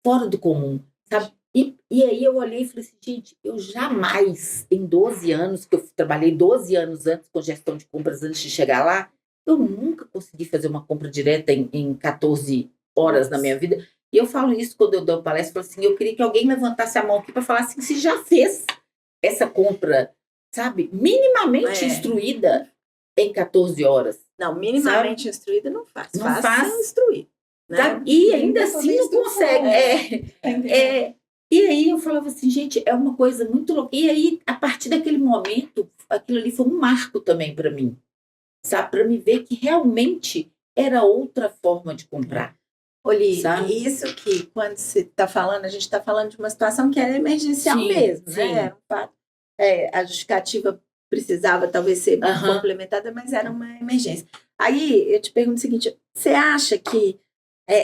fora do comum, sabe? E aí eu olhei e falei assim, gente, eu jamais, em 12 anos, que eu trabalhei 12 anos antes com gestão de compras antes de chegar lá, eu nunca consegui fazer uma compra direta em 14 horas na minha vida. E eu falo isso quando eu dou palestra, eu falo assim, eu queria que alguém levantasse a mão aqui para falar assim, se já fez essa compra, sabe, minimamente instruída em 14 horas. Não, minimamente instruída não faz. Não faz sem instruir. Né? E ainda assim não consegue. E aí eu falava assim, gente, é uma coisa muito louca. E aí, a partir daquele momento, aquilo ali foi um marco também para mim, sabe? Para me ver que realmente era outra forma de comprar. Oli, isso que quando você está falando, a gente está falando de uma situação que era emergencial mesmo, né? Era um fato. A justificativa precisava talvez ser complementada, mas era uma emergência. Aí eu te pergunto o seguinte: você acha que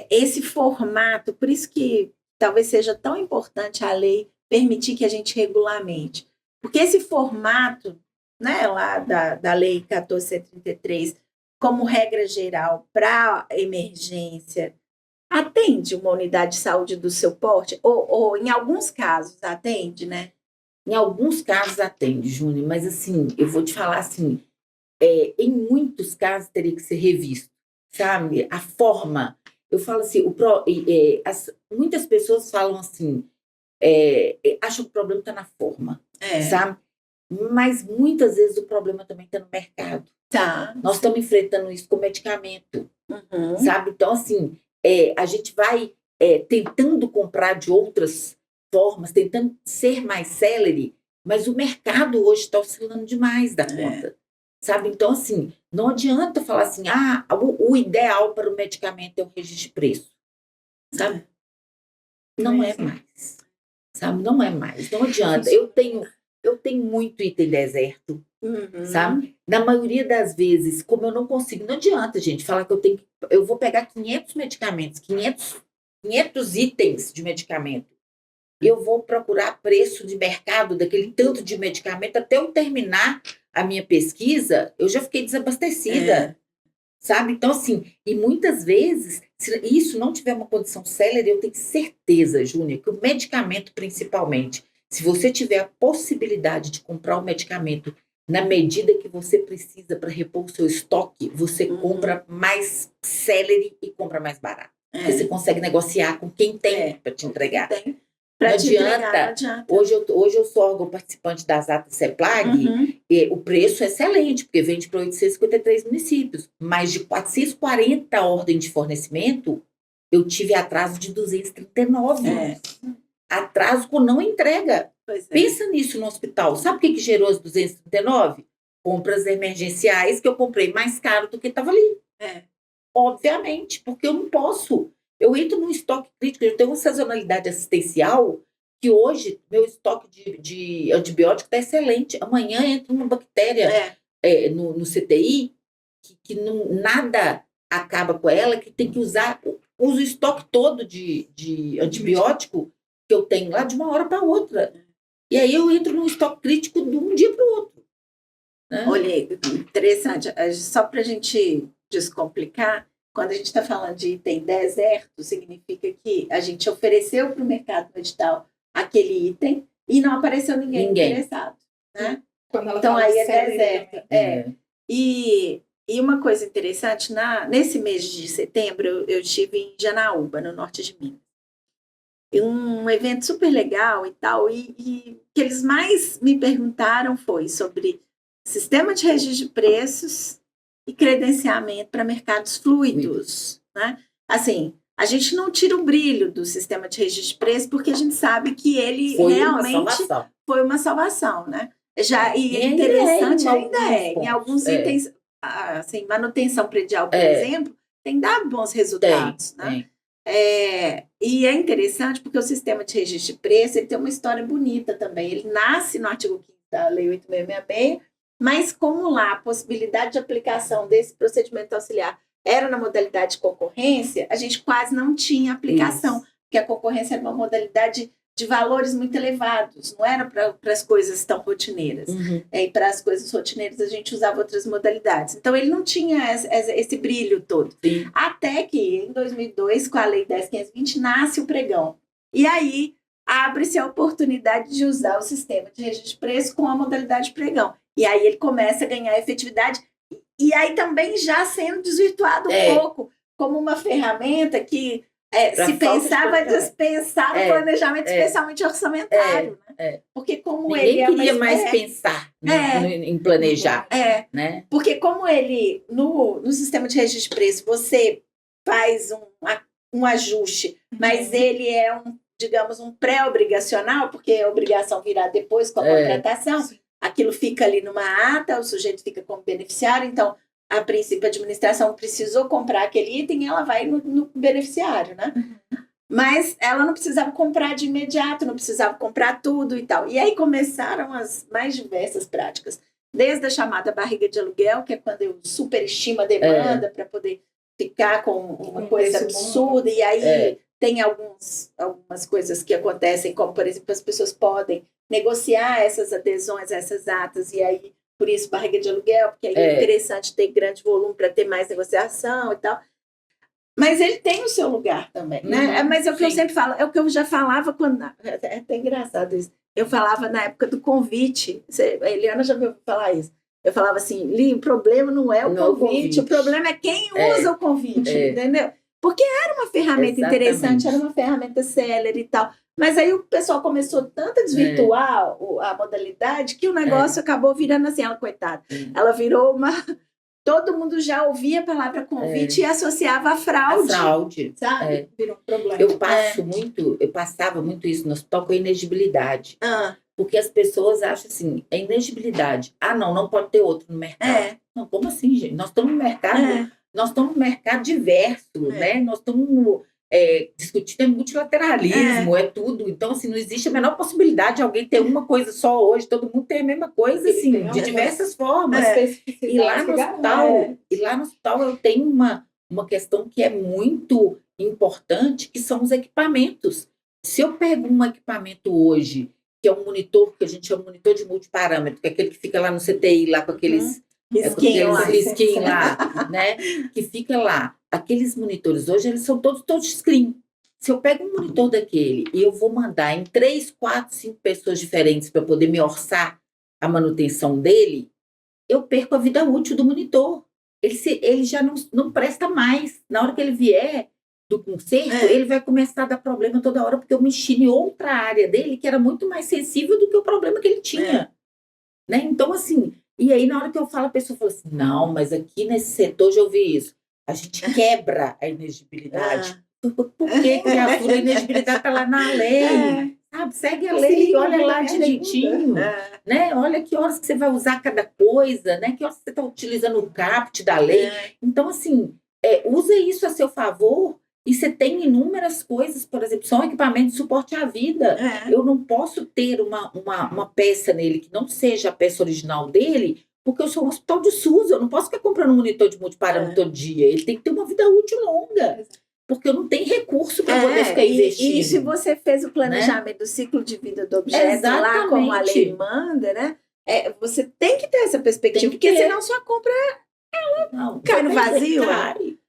esse formato, por isso que talvez seja tão importante a lei permitir que a gente regulamente, porque esse formato, né, lá da lei 1433, como regra geral para emergência, atende uma unidade de saúde do seu porte? Ou em alguns casos atende, né? Em alguns casos atende, Júnior, mas assim, eu vou te falar assim, em muitos casos teria que ser revisto, sabe? A forma, eu falo assim, muitas pessoas falam assim, acham que o problema está na forma, sabe? Mas muitas vezes o problema também está no mercado. Nós estamos enfrentando isso com medicamento, sabe? Então, assim, a gente vai tentando comprar de outras formas, tentando ser mais célere, mas o mercado hoje está oscilando demais da conta, sabe? Então, assim, não adianta falar assim, o ideal para o medicamento é o registro de preço, sabe? Não é mais, sabe? Não é mais, não adianta. Eu tenho muito item deserto, sabe? Na maioria das vezes, como eu não consigo, não adianta, gente, falar que eu vou pegar 500 medicamentos, 500 itens de medicamento. Eu vou procurar preço de mercado daquele tanto de medicamento até eu terminar a minha pesquisa, eu já fiquei desabastecida, sabe? Então, assim, e muitas vezes, se isso não tiver uma condição célere, eu tenho certeza, Júnior, que o medicamento, principalmente, se você tiver a possibilidade de comprar o medicamento na medida que você precisa para repor o seu estoque, você compra mais célere e compra mais barato. Porque você consegue negociar com quem tem para te entregar. Para Não te entregar, adianta. não adianta. Hoje eu sou órgão participante das atas CEPLAG, e o preço é excelente, porque vende para 853 municípios, mas de 440 ordens de fornecimento, eu tive atraso de 239. Atraso com não entrega. Pois é. Pensa nisso no hospital. Sabe o que gerou as 239? Compras emergenciais que eu comprei mais caro do que estava ali. Obviamente, porque eu não posso. Eu entro num estoque crítico, eu tenho uma sazonalidade assistencial que hoje meu estoque de antibiótico está excelente. Amanhã entra uma bactéria no CTI que nada acaba com ela, que tem que usar o estoque todo de antibiótico que eu tenho lá de uma hora para outra. E aí eu entro num estoque crítico de um dia para o outro. Né? Olha, interessante. Só para a gente descomplicar, quando a gente está falando de item deserto, significa que a gente ofereceu para o mercado no edital aquele item e não apareceu ninguém interessado. Né? Então aí é deserto. E uma coisa interessante, nesse mês de setembro, eu estive em Janaúba, no norte de Minas. Um evento super legal e tal, e o que eles mais me perguntaram foi sobre sistema de registro de preços e credenciamento para mercados fluidos, né? Assim, a gente não tira o brilho do sistema de registro de preços porque a gente sabe que ele realmente foi uma salvação, né? E é interessante, ainda em alguns itens, assim, manutenção predial, por exemplo, tem dado bons resultados, né? E é interessante porque o sistema de registro de preço ele tem uma história bonita também. Ele nasce no artigo 5º da Lei 8.666, mas como lá a possibilidade de aplicação desse procedimento auxiliar era na modalidade de concorrência, a gente quase não tinha aplicação, porque a concorrência era uma modalidade de valores muito elevados, não era para as coisas tão rotineiras. E para as coisas rotineiras a gente usava outras modalidades. Então ele não tinha esse brilho todo. Até que em 2002, com a Lei 10.520, nasce o pregão. E aí abre-se a oportunidade de usar o sistema de registro de preço com a modalidade pregão. E aí ele começa a ganhar efetividade, e aí também já sendo desvirtuado um pouco, como uma ferramenta que se pensava dispensar o planejamento, especialmente orçamentário. Né? Porque como ninguém ele queria mais pensar em planejar. Né? Porque como ele, no sistema de registro de preço, você faz um ajuste, mas ele é digamos, um pré-obrigacional, porque a obrigação virá depois com a contratação. Aquilo fica ali numa ata, o sujeito fica como beneficiário, então, a princípio, a administração precisou comprar aquele item e ela vai no beneficiário, né? Mas ela não precisava comprar de imediato, não precisava comprar tudo e tal. E aí começaram as mais diversas práticas, desde a chamada barriga de aluguel, que é quando eu superestimo a demanda para poder ficar com uma coisa absurda, e aí tem algumas coisas que acontecem, como, por exemplo, as pessoas podem negociar essas adesões, essas atas, e aí, por isso, barriga de aluguel, porque aí é interessante ter grande volume para ter mais negociação e tal. Mas ele tem o seu lugar também, né? Mas é o que eu sempre falo, é o que eu já falava quando... É até engraçado isso. Eu falava na época do convite, a Eliana já ouviu falar isso. Eu falava assim, Li, o problema não é o convite, o problema é quem usa o convite, entendeu? Porque era uma ferramenta interessante, era uma ferramenta célere e tal. Mas aí o pessoal começou tanto a desvirtuar a modalidade que o negócio acabou virando assim, ela, coitada. Ela virou uma... Todo mundo já ouvia a palavra convite e associava a fraude. A fraude. Sabe? Virou um problema. Eu passava muito isso no hospital com a inegibilidade. Porque as pessoas acham assim, a inegibilidade. Não pode ter outro no mercado. Não, como assim, gente? Nós estamos no mercado... Nós estamos num mercado diverso, né? Nós estamos discutindo multilateralismo, tudo. Então, assim, não existe a menor possibilidade de alguém ter uma coisa só hoje, todo mundo tem a mesma coisa, assim, de diversas formas. E lá no hospital eu tenho uma questão que é muito importante, que são os equipamentos. Se eu pego um equipamento hoje, que é um monitor, que a gente chama de monitor de multiparâmetro, que é aquele que fica lá no CTI, lá com aqueles... risquinho lá, né? Que fica lá. Aqueles monitores hoje, eles são todos touchscreen. Se eu pego um monitor daquele e eu vou mandar em 3, 4, 5 pessoas diferentes para poder me orçar a manutenção dele, eu perco a vida útil do monitor. Ele já não presta mais. Na hora que ele vier, do conserto, ele vai começar a dar problema toda hora, porque eu mexi em outra área dele que era muito mais sensível do que o problema que ele tinha. Né? Então, assim, e aí na hora que eu falo, a pessoa fala assim, não, mas aqui nesse setor já ouvi isso. A gente quebra a inexigibilidade. Por que, criatura? A inexigibilidade está lá na lei. Sabe? Segue a lei, olha lá direitinho. Né? Olha que horas que você vai usar cada coisa, né? Que horas você está utilizando o caput da lei. Então, assim, usa isso a seu favor. E você tem inúmeras coisas, por exemplo, são equipamentos de suporte à vida. Eu não posso ter uma peça nele que não seja a peça original dele, porque eu sou um hospital de SUS, eu não posso ficar comprando um monitor de multiparâmetro todo dia. Ele tem que ter uma vida útil longa, porque eu não tenho recurso para poder ficar investindo. E se você fez o planejamento do ciclo de vida do objeto lá, como a lei manda, né? Você tem que ter essa perspectiva, porque senão sua compra cai no vazio.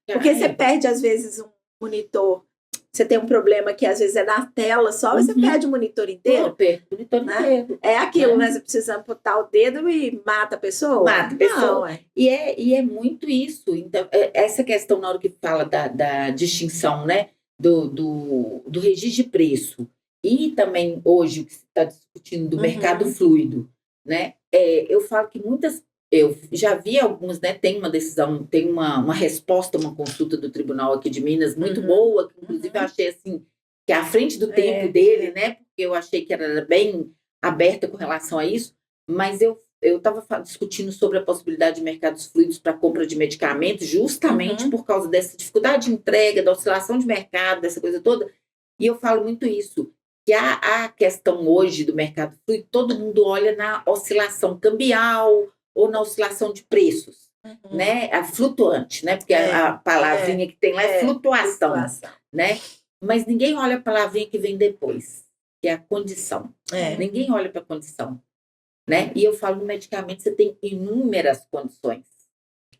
Porque você perde, às vezes, um monitor, você tem um problema que às vezes é na tela só, você perde o monitor inteiro. Perde o monitor inteiro. É aquilo, né? Você precisa amputar o dedo e mata a pessoa? Mata a pessoa. Não, e é muito isso. Então, essa questão, na hora que fala da distinção, né? Do registro de preço e também hoje o que se está discutindo do mercado fluido, né? Eu falo que eu já vi alguns, né? Tem uma decisão, tem uma resposta, uma consulta do tribunal aqui de Minas muito boa, que inclusive eu achei assim, que é à frente do tempo dele, né? Porque eu achei que era bem aberta com relação a isso, mas eu estava discutindo sobre a possibilidade de mercados fluidos para compra de medicamentos, justamente por causa dessa dificuldade de entrega, da oscilação de mercado, dessa coisa toda, e eu falo muito isso, que a questão hoje do mercado fluido, todo mundo olha na oscilação cambial, ou na oscilação de preços, né? A flutuante, né? Porque a palavrinha que tem lá é flutuação, né? Mas ninguém olha a palavrinha que vem depois, que é a condição. Ninguém olha para a condição, né? E eu falo, no medicamento você tem inúmeras condições,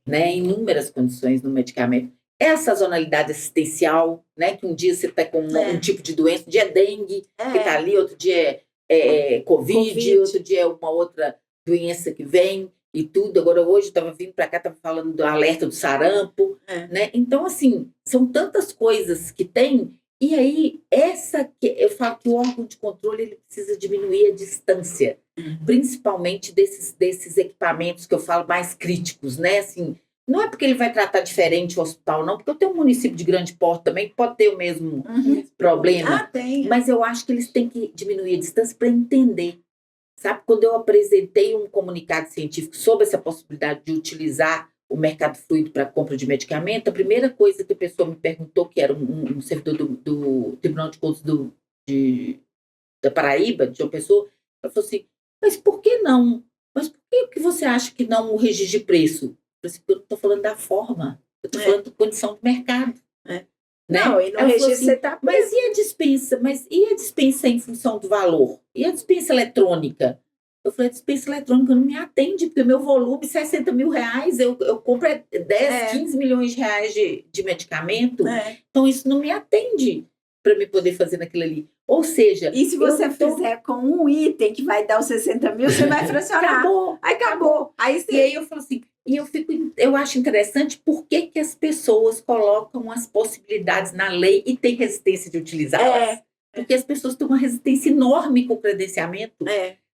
né? Inúmeras condições no medicamento. É a sazonalidade assistencial, né? Que um dia você está com um tipo de doença, um dia é dengue, que está ali, outro dia é COVID, outro dia é uma outra doença que vem. E tudo, agora hoje estava vindo para cá, estava falando do alerta do sarampo, né? Então, assim, são tantas coisas que tem, e aí, eu falo que o órgão de controle ele precisa diminuir a distância, principalmente desses equipamentos que eu falo mais críticos, né? Assim, não é porque ele vai tratar diferente o hospital, não, porque eu tenho um município de grande porte também que pode ter o mesmo problema, mas eu acho que eles têm que diminuir a distância para entender. Sabe, quando eu apresentei um comunicado científico sobre essa possibilidade de utilizar o mercado fluido para compra de medicamento, a primeira coisa que a pessoa me perguntou, que era um servidor do Tribunal de Contas da Paraíba, de uma pessoa, ela falou assim, mas por que não? Mas por que você acha que não o registro de preço? Eu falei assim, eu não estou falando da forma, eu estou falando da condição de mercado. Né? Não, e no registro assim, você está... Mas e a dispensa? Mas e a dispensa em função do valor? E a dispensa eletrônica? Eu falei, a dispensa eletrônica não me atende, porque o meu volume é 60 mil reais, eu compro 10, 15 milhões de reais de medicamento, então isso não me atende para me poder fazer naquilo ali. Ou seja... E se você fizer com um item que vai dar os 60 mil, você vai fracionar. Acabou. E aí eu falo assim... E eu acho interessante por que as pessoas colocam as possibilidades na lei e têm resistência de utilizá-las. Porque as pessoas têm uma resistência enorme com o credenciamento.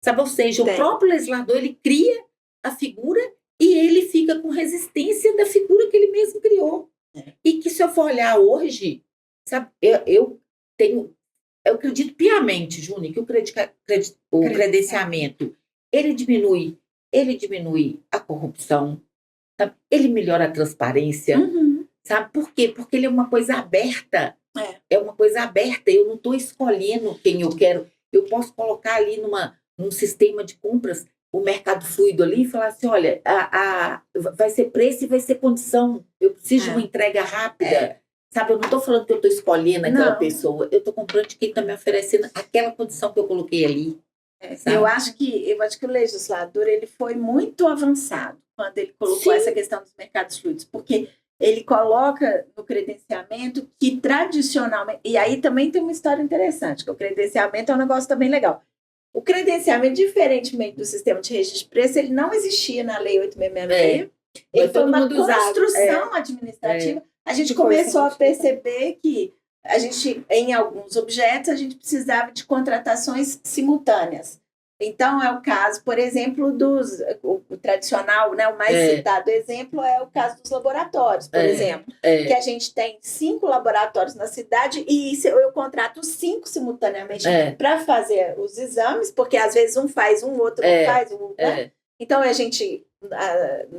Sabe? Ou seja, o próprio legislador, ele cria a figura e ele fica com resistência da figura que ele mesmo criou. E que se eu for olhar hoje, sabe? Eu acredito piamente, Júnior, que o credenciamento, ele diminui a corrupção, sabe? Ele melhora a transparência, sabe? Por quê? Porque ele é uma coisa aberta. É uma coisa aberta, eu não estou escolhendo quem eu quero. Eu posso colocar ali num sistema de compras o mercado fluido ali e falar assim, olha, vai ser preço e vai ser condição. Eu preciso de uma entrega rápida. Sabe, eu não estou falando que eu estou escolhendo aquela pessoa, eu estou comprando de quem está me oferecendo aquela condição que eu coloquei ali. Eu acho que o legislador ele foi muito avançado quando ele colocou essa questão dos mercados fluidos, porque ele coloca no credenciamento que tradicionalmente... E aí também tem uma história interessante, que o credenciamento é um negócio também legal. O credenciamento, diferentemente do sistema de registro de preço, ele não existia na Lei 8.666. Ele foi uma construção administrativa a gente Que foi começou a isso que a gente perceber que a gente, em alguns objetos, a gente precisava de contratações simultâneas. Então, é o caso, por exemplo, o tradicional, né, o mais citado exemplo é o caso dos laboratórios, por exemplo, que a gente tem 5 laboratórios na cidade e eu contrato 5 simultaneamente para fazer os exames, porque às vezes um faz, um outro não faz, né? Então, a gente,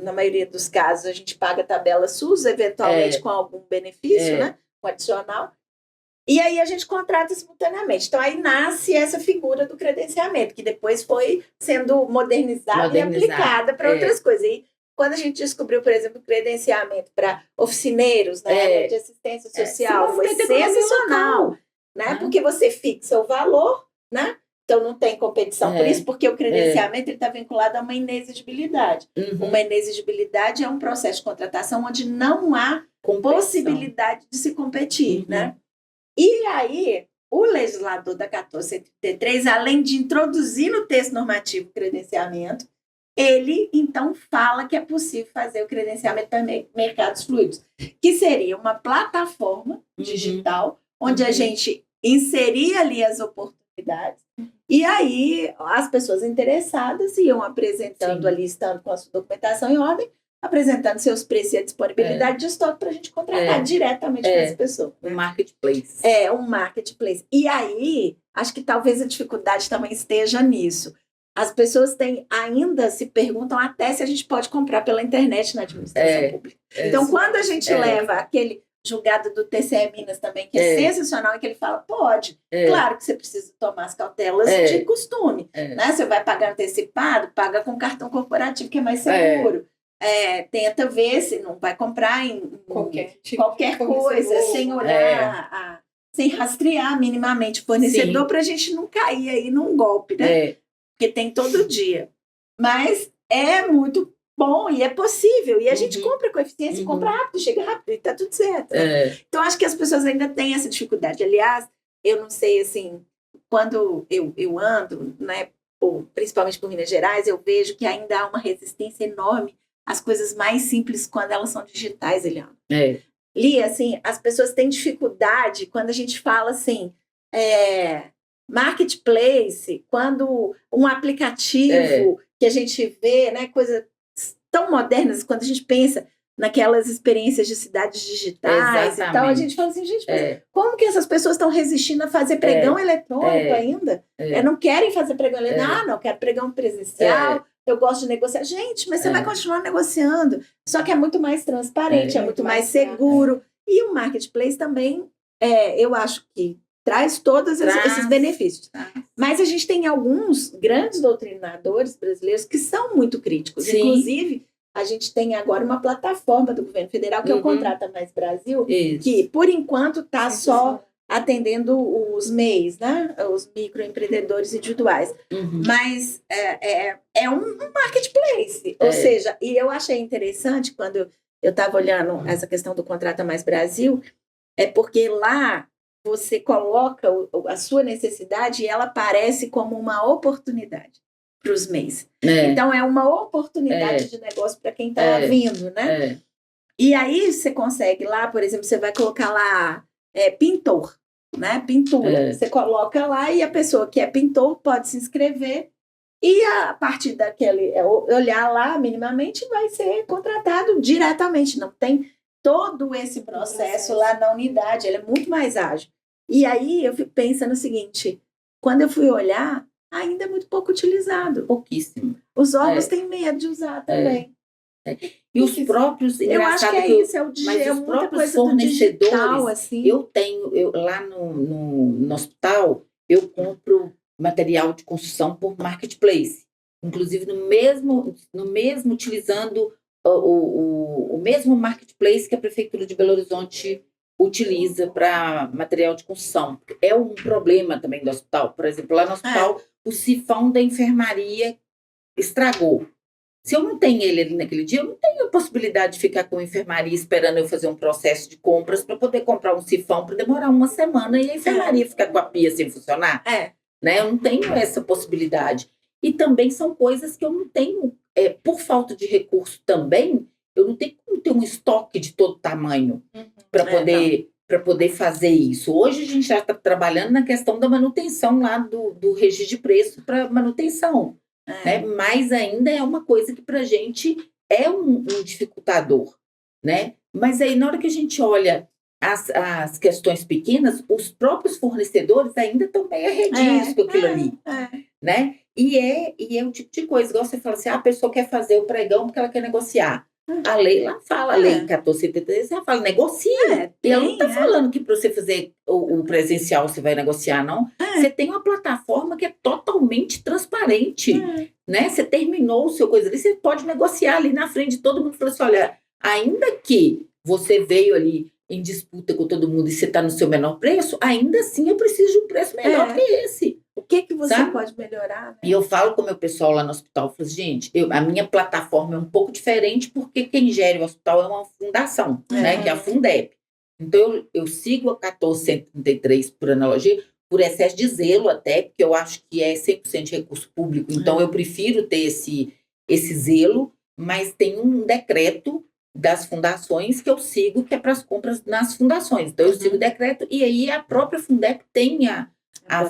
na maioria dos casos, a gente paga tabela SUS, eventualmente com algum benefício, né, um adicional. E aí a gente contrata simultaneamente. Então aí nasce essa figura do credenciamento, que depois foi sendo modernizada e aplicada para outras coisas. E quando a gente descobriu, por exemplo, o credenciamento para oficineiros, né, de assistência social, foi sensacional, né? Porque você fixa o valor, né? Então não tem competição por isso, porque o credenciamento está vinculado a uma inexigibilidade. Uma inexigibilidade é um processo de contratação onde não há possibilidade de se competir, né? E aí, o legislador da 1433, além de introduzir no texto normativo o credenciamento, ele, então, fala que é possível fazer o credenciamento para mercados fluidos, que seria uma plataforma digital, onde a gente inseria ali as oportunidades, e aí as pessoas interessadas iam apresentando ali, estando com a sua documentação em ordem, apresentando seus preços e a disponibilidade de estoque para a gente contratar diretamente com essa pessoa. Um marketplace. Um marketplace. E aí, acho que talvez a dificuldade também esteja nisso. As pessoas ainda se perguntam até se a gente pode comprar pela internet na administração pública. Então, quando a gente leva aquele julgado do TCE Minas também, que é sensacional, e que ele fala, pode. Claro que você precisa tomar as cautelas de costume. Né? Você vai pagar antecipado, paga com cartão corporativo, que é mais seguro. Tenta ver se não vai comprar em qualquer coisa, sem olhar, sem rastrear minimamente o fornecedor, para a gente não cair aí num golpe, né? Porque tem todo dia. Mas é muito bom e é possível. E a gente compra com eficiência, compra rápido, chega rápido e está tudo certo. Né? Então, acho que as pessoas ainda têm essa dificuldade. Aliás, eu não sei, assim, quando eu ando, né, principalmente por Minas Gerais, eu vejo que ainda há uma resistência enorme as coisas mais simples quando elas são digitais, Eliana. Lia, assim, as pessoas têm dificuldade quando a gente fala assim, marketplace, quando um aplicativo que a gente vê, né, coisas tão modernas, quando a gente pensa naquelas experiências de cidades digitais e tal, a gente fala assim, gente, mas como que essas pessoas estão resistindo a fazer pregão eletrônico ainda? Não querem fazer pregão eletrônico? Não, quero pregão presencial. Eu gosto de negociar. Gente, mas você vai continuar negociando. Só que é muito mais transparente, é muito mais seguro. E o marketplace também, eu acho que traz todos esses benefícios. Mas a gente tem alguns grandes doutrinadores brasileiros que são muito críticos. Sim. Inclusive, a gente tem agora uma plataforma do governo federal, que é o Contrata Mais Brasil, que, por enquanto, está só atendendo os MEIs, né? Os microempreendedores individuais. Mas é um marketplace. Ou seja, e eu achei interessante quando eu estava olhando essa questão do Contrata Mais Brasil, porque lá você coloca a sua necessidade e ela aparece como uma oportunidade para os MEIs. Então, é uma oportunidade de negócio para quem está vindo, né? E aí você consegue lá, por exemplo, você vai colocar lá pintor, né? Pintura. Você coloca lá e a pessoa que é pintor pode se inscrever e a partir daquele olhar lá minimamente vai ser contratado diretamente. Não tem todo esse processo lá na unidade, ele é muito mais ágil. E aí eu fico pensando o seguinte, quando eu fui olhar, ainda é muito pouco utilizado. Pouquíssimo. Os órgãos têm medo de usar também. E os próprios, eu acho que isso, mas os próprios fornecedores, digital, assim. Lá no hospital, eu compro material de construção por marketplace, inclusive no mesmo utilizando o mesmo marketplace que a Prefeitura de Belo Horizonte utiliza para material de construção. É um problema também do hospital. Por exemplo, lá no hospital, o sifão da enfermaria estragou. Se eu não tenho ele ali naquele dia, eu não tenho a possibilidade de ficar com a enfermaria esperando eu fazer um processo de compras para poder comprar um sifão para demorar uma semana e a enfermaria ficar com a pia sem funcionar. Né? Eu não tenho essa possibilidade. E também são coisas que eu não tenho, por falta de recurso também, Eu não tenho como ter um estoque de todo tamanho para poder fazer isso. Hoje a gente já está trabalhando na questão da manutenção lá do registro de preço para manutenção, né? Mas ainda é uma coisa que para a gente é um dificultador, né? Mas aí na hora que a gente olha as questões pequenas, os próprios fornecedores ainda estão meio arredios com aquilo ali, né? E é o tipo de coisa, igual você fala assim, a pessoa quer fazer o pregão porque ela quer negociar. A lei lá fala, a lei 1473, ela fala, negocia. E ela não está falando que para você fazer o presencial você vai negociar, não. Você tem uma plataforma que é totalmente transparente, né? Você terminou o seu coisa ali, você pode negociar ali na frente de todo mundo. Fala assim, olha, ainda que você veio ali em disputa com todo mundo e você está no seu menor preço, ainda assim eu preciso de um preço melhor que esse. O que você pode melhorar? Né? E eu falo com o meu pessoal lá no hospital, eu falo, gente, a minha plataforma é um pouco diferente porque quem gere o hospital é uma fundação, né, que é a Fundeb. Então eu sigo a 1433 por analogia, por excesso de zelo até, porque eu acho que é 100% de recurso público, então eu prefiro ter esse zelo, mas tem um decreto das fundações que eu sigo, que é para as compras nas fundações. Então eu sigo o decreto e aí a própria Fundeb tem a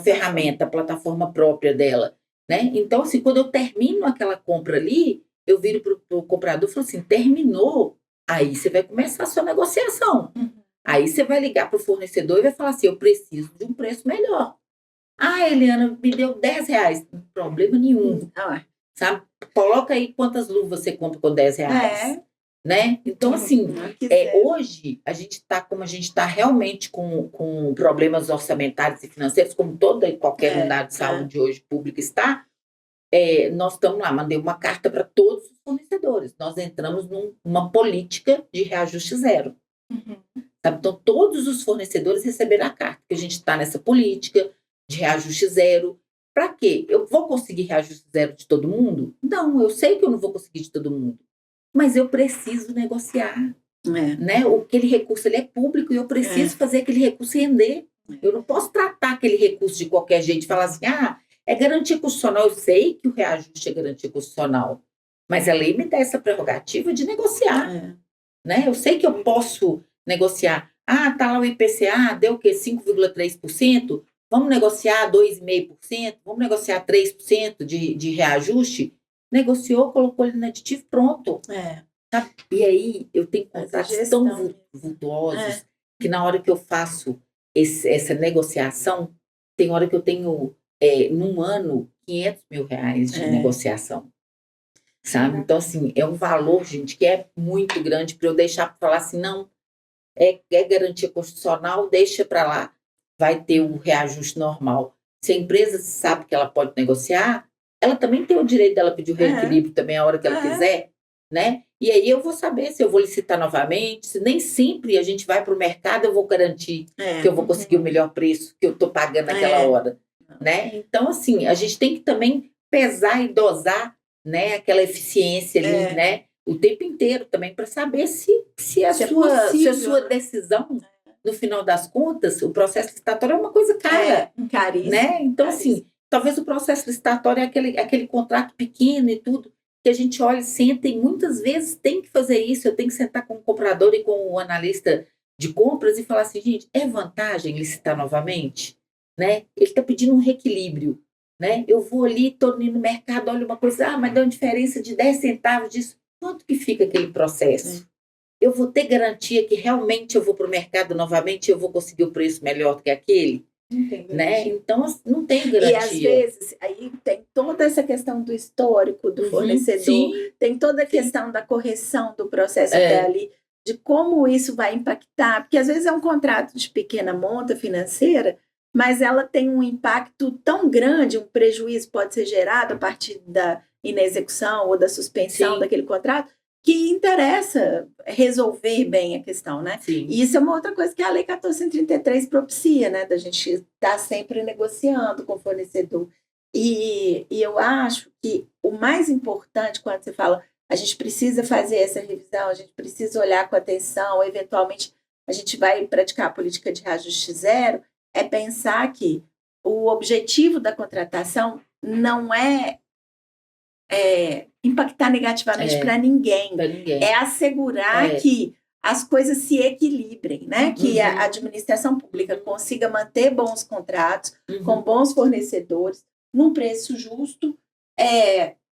ferramenta, a plataforma própria dela, né? Então, assim, quando eu termino aquela compra ali, eu viro para o comprador e falo assim, terminou, aí você vai começar a sua negociação. Aí você vai ligar para o fornecedor e vai falar assim, eu preciso de um preço melhor. Ah, Eliana, me deu R$10, não problema nenhum. Sabe? Coloca aí quantas luvas você compra com R$10. Né? Então, assim, hoje a gente está como a gente está realmente com problemas orçamentários e financeiros, como toda e qualquer unidade de saúde hoje pública está, nós estamos lá, mandei uma carta para todos os fornecedores, nós entramos numa política de reajuste zero. Sabe? Então, todos os fornecedores receberam a carta, que a gente está nessa política de reajuste zero. Para quê? Eu vou conseguir reajuste zero de todo mundo? Não, eu sei que eu não vou conseguir de todo mundo. Mas eu preciso negociar, né? Aquele recurso ele é público e eu preciso fazer aquele recurso render. Eu não posso tratar aquele recurso de qualquer jeito e falar assim, é garantia constitucional. Eu sei que o reajuste é garantia constitucional, mas a lei me dá essa prerrogativa de negociar, né? Eu sei que eu posso negociar. Tá lá o IPCA, deu o quê? 5,3%? Vamos negociar 2,5%? Vamos negociar 3% de reajuste? Negociou, colocou ele no aditivo, pronto. Tá? E aí eu tenho contratos tão vultuosos que na hora que eu faço essa negociação, tem hora que eu tenho, num ano, R$500 mil de negociação. Sabe? Então, assim, é um valor, gente, que é muito grande para eu deixar para falar assim, não, é garantia constitucional, deixa para lá, vai ter um reajuste normal. Se a empresa sabe que ela pode negociar, ela também tem o direito dela pedir o reequilíbrio também a hora que ela quiser, né? E aí eu vou saber se eu vou licitar novamente, se nem sempre a gente vai para o mercado, eu vou garantir que eu vou conseguir o melhor preço que eu estou pagando naquela hora, né? Então, assim, a gente tem que também pesar e dosar, né, aquela eficiência ali, né? O tempo inteiro também para saber se a sua decisão, no final das contas, o processo licitatório é uma coisa cara, caríssimo, né? Então, assim, talvez o processo licitatório é aquele contrato pequeno e tudo, que a gente olha, senta e muitas vezes tem que fazer isso, eu tenho que sentar com o comprador e com o analista de compras e falar assim, gente, é vantagem licitar novamente? Né? Ele está pedindo um reequilíbrio, né? Eu vou ali, estou no mercado, olho uma coisa, mas dá uma diferença de 10 centavos disso, quanto que fica aquele processo? Eu vou ter garantia que realmente eu vou para o mercado novamente e eu vou conseguir o preço melhor do que aquele? Né? Então, não tem garantia. E às vezes, aí tem toda essa questão do histórico do fornecedor, tem toda a questão da correção do processo até ali, de como isso vai impactar, porque às vezes é um contrato de pequena monta financeira, mas ela tem um impacto tão grande, um prejuízo pode ser gerado a partir da inexecução ou da suspensão daquele contrato, que interessa resolver bem a questão, né? E isso é uma outra coisa que a Lei 1433 propicia, né? Da gente estar sempre negociando com o fornecedor. E eu acho que o mais importante quando você fala a gente precisa fazer essa revisão, a gente precisa olhar com atenção, eventualmente a gente vai praticar a política de reajuste zero, é pensar que o objetivo da contratação não é impactar negativamente para ninguém. Para ninguém. É assegurar que as coisas se equilibrem, né? Que Uhum. a administração pública consiga manter bons contratos Uhum. com bons fornecedores, num preço justo,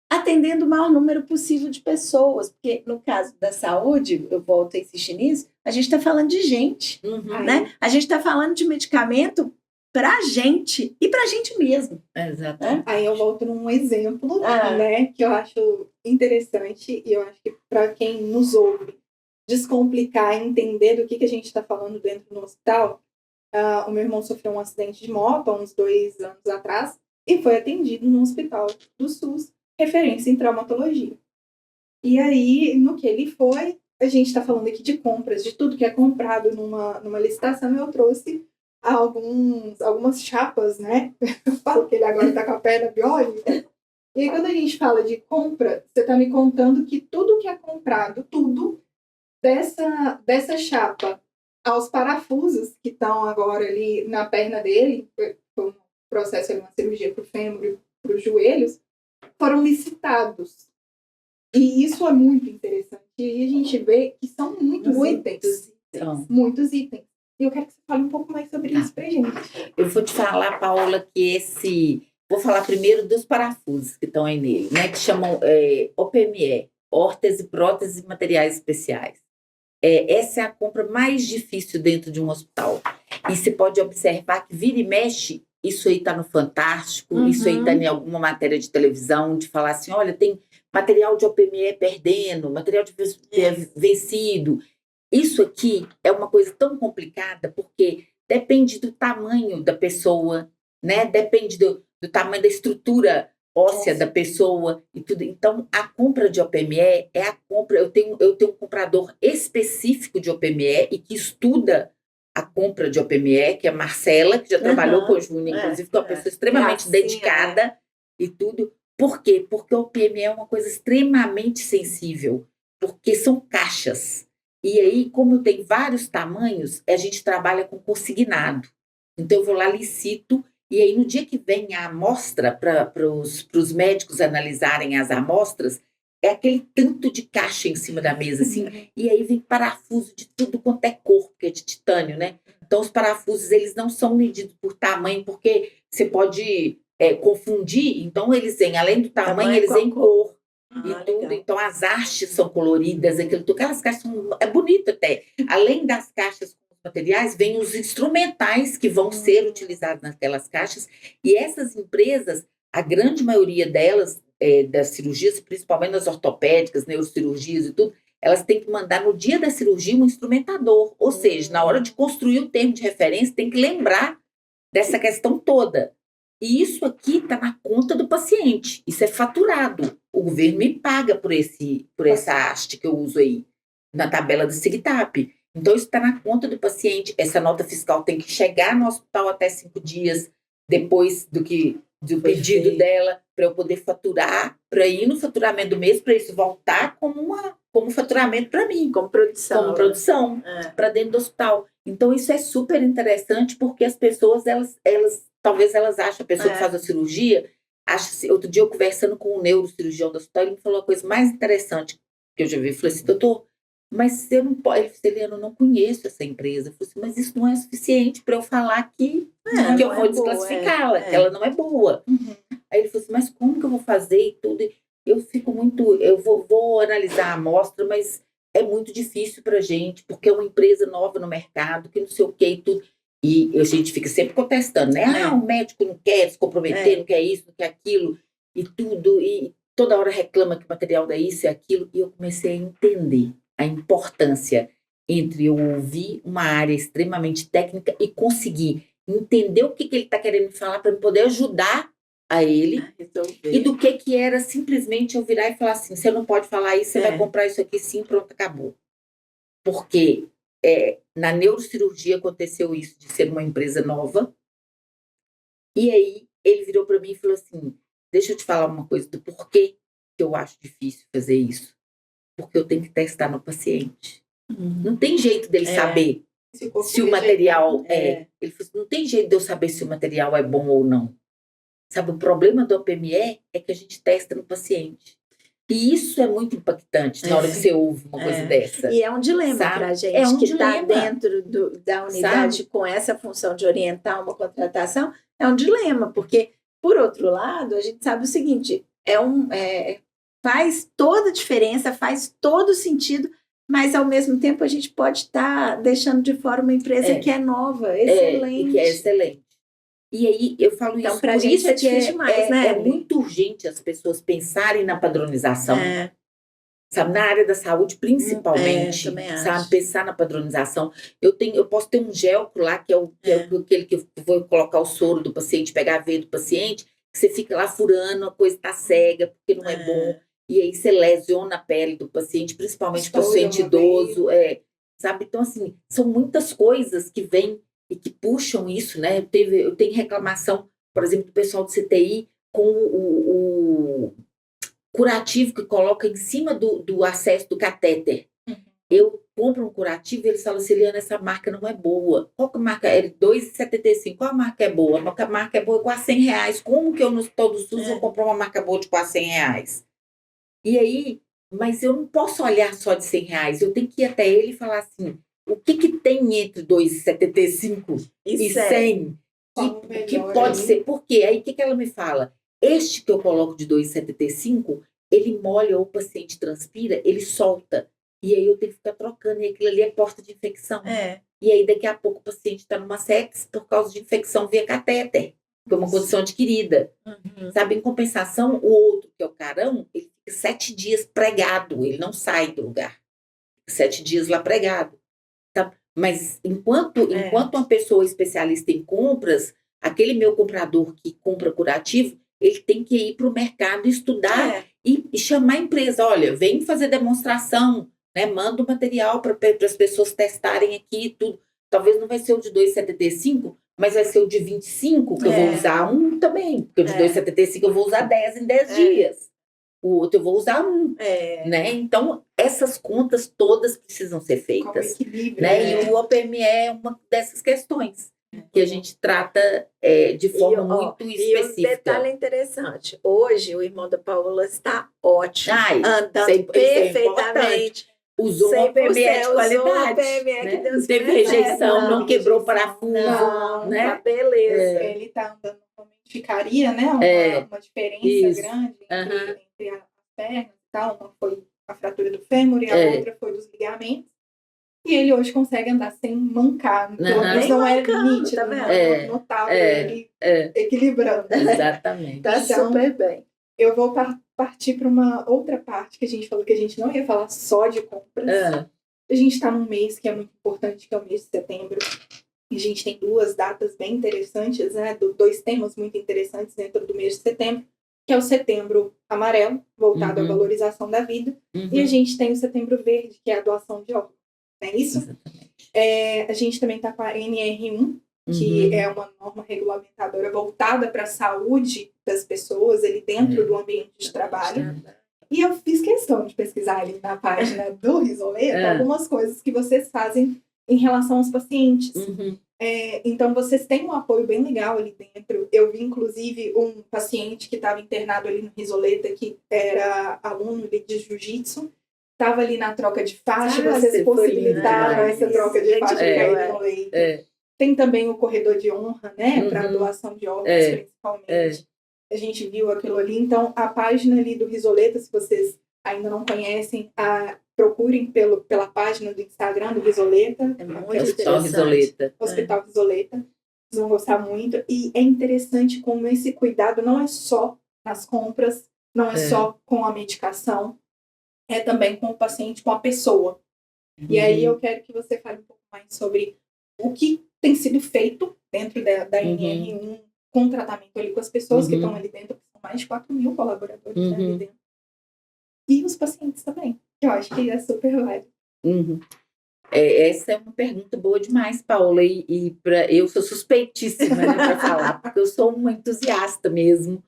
atendendo o maior número possível de pessoas. Porque, no caso da saúde, eu volto a insistir nisso, a gente está falando de gente, Uhum. né? A gente está falando de medicamento para a gente e para a gente mesmo. Exatamente. Aí eu volto num exemplo, Ah. né, que eu acho interessante e eu acho que para quem nos ouve descomplicar e entender do que a gente está falando dentro do hospital. O meu irmão sofreu um acidente de moto há uns 2 anos atrás e foi atendido num hospital do SUS, referência em traumatologia. E aí, no que ele foi, a gente está falando aqui de compras, de tudo que é comprado numa licitação, eu trouxe algumas chapas, né? Eu falo que ele agora está com a perna biônica. E aí, quando a gente fala de compra, você está me contando que tudo que é comprado, tudo, dessa chapa aos parafusos que estão agora ali na perna dele, foi um processo de uma cirurgia para o fêmur e para os joelhos, foram licitados. E isso é muito interessante. E a gente vê que são muitos itens. Muitos itens. E eu quero que você fale um pouco mais sobre isso pra gente. Eu vou te falar, Paula, que vou falar primeiro dos parafusos que estão aí nele, né? Que chamam OPME, órtese, prótese e materiais especiais. Essa é a compra mais difícil dentro de um hospital. E você pode observar que vira e mexe, isso aí está no Fantástico, isso aí está em alguma matéria de televisão, de falar assim, olha, tem material de OPME perdendo, material de vencido. Isso aqui é uma coisa tão complicada, porque depende do tamanho da pessoa, né? Depende do tamanho da estrutura óssea da pessoa e tudo. Então, a compra de OPME é a compra. Eu tenho um comprador específico de OPME e que estuda a compra de OPME, que é a Marcela, que já trabalhou com a Júnior, inclusive, que é uma pessoa extremamente dedicada e tudo. Por quê? Porque o OPME é uma coisa extremamente sensível, porque são caixas. E aí, como tem vários tamanhos, a gente trabalha com consignado. Então, eu vou lá, licito, e aí, no dia que vem a amostra para os médicos analisarem as amostras, é aquele tanto de caixa em cima da mesa, assim, e aí vem parafuso de tudo quanto é cor, porque é de titânio, né? Então, os parafusos, eles não são medidos por tamanho, porque você pode confundir, então eles vêm, além do tamanho, eles vêm cor. E tudo, legal. Então as hastes são coloridas, aquelas caixas é bonito até. Além das caixas com os materiais, vem os instrumentais que vão ser utilizados naquelas caixas. E essas empresas, a grande maioria delas, das cirurgias, principalmente nas ortopédicas, neurocirurgias e tudo, elas têm que mandar no dia da cirurgia um instrumentador. Ou seja, na hora de construir o termo de referência, tem que lembrar dessa questão toda. E isso aqui está na conta do paciente. Isso é faturado. O governo me paga por essa haste que eu uso aí, na tabela do SIGTAP. Então, isso está na conta do paciente. Essa nota fiscal tem que chegar no hospital até 5 dias depois do pedido dela, para eu poder faturar, para ir no faturamento do mês, para isso voltar como faturamento para mim. Como produção para dentro do hospital. Então, isso é super interessante, porque as pessoas, talvez elas achem, a pessoa que faz a cirurgia, outro dia eu conversando com um neurocirurgião do hospital, ele me falou a coisa mais interessante que eu já vi. Eu falei assim, doutor, mas você não pode... Ele falou, Eliana, eu não conheço essa empresa. Eu falei assim, mas isso não é suficiente para eu falar que eu vou desclassificá-la, que ela não é boa. Aí ele falou assim, mas como que eu vou fazer e tudo? Eu fico muito... Eu vou analisar a amostra, mas é muito difícil para a gente, porque é uma empresa nova no mercado, que não sei o que e tudo. E a gente fica sempre contestando, né? O médico não quer se comprometer, não quer isso, não quer aquilo, e tudo. E toda hora reclama que o material é isso e aquilo. E eu comecei a entender a importância entre eu ouvir uma área extremamente técnica e conseguir entender o que ele está querendo me falar para eu poder ajudar a ele. E do que era simplesmente eu virar e falar assim, você não pode falar isso, você vai comprar isso aqui sim, pronto, acabou. Porque... na neurocirurgia aconteceu isso, de ser uma empresa nova. E aí ele virou para mim e falou assim, deixa eu te falar uma coisa do porquê que eu acho difícil fazer isso. Porque eu tenho que testar no paciente. Não tem jeito dele saber se o material Ele falou assim, não tem jeito de eu saber se o material é bom ou não. Sabe, o problema do OPME é que a gente testa no paciente. E isso é muito impactante na hora que você ouve uma coisa dessa. E é um dilema sabe? para a gente É um que está dilema. dentro da unidade com essa função de orientar uma contratação, é um dilema, porque, por outro lado, a gente sabe o seguinte, faz toda a diferença, faz todo sentido, mas, ao mesmo tempo, a gente pode estar deixando de fora uma empresa que é nova, excelente. E que é excelente. E aí, eu falo Então, isso, pra por gente isso é que difícil demais, né, é Ellen? muito urgente as pessoas pensarem na padronização, sabe, na área da saúde, principalmente, também acho. sabe, pensar na padronização. Eu posso ter um gelco lá, que é aquele que eu vou colocar o soro do paciente, pegar a veia do paciente, que você fica lá furando, a coisa está cega, porque não é bom. E aí você lesiona a pele do paciente, principalmente para o paciente idoso. Sabe? Então, assim, são muitas coisas que vêm e que puxam isso, né? Eu tenho reclamação, por exemplo, do pessoal do CTI com o curativo que coloca em cima do acesso do catéter. Eu compro um curativo e eles falam assim, Eliana, essa marca não é boa. Qual que é a marca? É R$2,75. Qual a marca é boa? A marca é boa é quase R$100. Como que eu, no todo SUS, vou comprar uma marca boa de quase R$100? E aí, mas eu não posso olhar só de R$100. Eu tenho que ir até ele e falar assim, o que tem entre R$2,75 e 100? Que pode ser. Por quê? Aí o que ela me fala? Este que eu coloco de R$2,75, ele molha, ou o paciente transpira, ele solta. E aí eu tenho que ficar trocando, e aquilo ali é porta de infecção. E aí daqui a pouco o paciente está numa sepse por causa de infecção via catéter, que é uma condição adquirida. Sabe, em compensação, o outro, que é o carão, ele fica 7 dias pregado, ele não sai do lugar. 7 dias lá pregado. Tá? Mas enquanto uma pessoa especialista em compras, aquele meu comprador que compra curativo, ele tem que ir para o mercado estudar e chamar a empresa. Olha, vem fazer demonstração, né? Manda o material para as pessoas testarem aqui tudo. Talvez não vai ser o de R$2,75, mas vai ser o de 25, que eu vou usar um também. Porque o de R$2,75 eu vou usar 10 em 10 dias. O outro eu vou usar um. Né? Então, essas contas todas precisam ser feitas. Né? E o OPME é uma dessas questões que a gente trata de forma muito específica. E um detalhe interessante, hoje o irmão da Paola está ótimo, andando perfeitamente. Usou o OPME de qualidade, né? Não teve rejeição, não quebrou parafuso. Né? Tá beleza. Ele está andando normalmente, ficaria, né? Uma diferença grande entre as pernas e tal. Uma foi a fratura do fêmur e a outra foi dos ligamentos. E ele hoje consegue andar sem mancar. Pelo menos não é nítido, tá notável ele equilibrando. Exatamente. Tá super bem. Eu vou partir para uma outra parte que a gente falou que a gente não ia falar só de compras. A gente está num mês que é muito importante, que é o mês de setembro. E a gente tem 2 datas bem interessantes, né? 2 temas muito interessantes dentro do mês de setembro, que é o Setembro Amarelo, voltado à valorização da vida, e a gente tem o Setembro Verde, que é a doação de órgãos. Não é isso? A gente também está com a NR1, que é uma norma regulamentadora voltada para a saúde das pessoas ali dentro do ambiente de trabalho. E eu fiz questão de pesquisar ali na página do Risoleta algumas coisas que vocês fazem em relação aos pacientes. Então, vocês têm um apoio bem legal ali dentro. Eu vi, inclusive, um paciente que estava internado ali no Risoleta, que era aluno de jiu-jitsu, estava ali na troca de faixa, vocês possibilitaram essa troca de faixa para ele no leito. Tem também o corredor de honra, né, para doação de órgãos, principalmente. A gente viu aquilo ali. Então, a página ali do Risoleta, se vocês ainda não conhecem, procurem pela página do Instagram do Risoleta. É muito Hospital Risoleta. Hospital Risoleta. Vocês vão gostar muito. E é interessante como esse cuidado não é só nas compras, não é só com a medicação, é também com o paciente, com a pessoa. E aí eu quero que você fale um pouco mais sobre o que tem sido feito dentro da NR1 com o tratamento ali com as pessoas que estão ali dentro, que são mais de 4.000 colaboradores ali dentro. E os pacientes também, que eu acho que é super válido. Essa é uma pergunta boa demais, Paula, e eu sou suspeitíssima, né, para falar, porque eu sou uma entusiasta mesmo.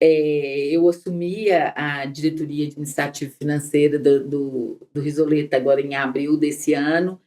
Eu assumi a diretoria administrativa e financeira do Risoleta agora em abril desse ano,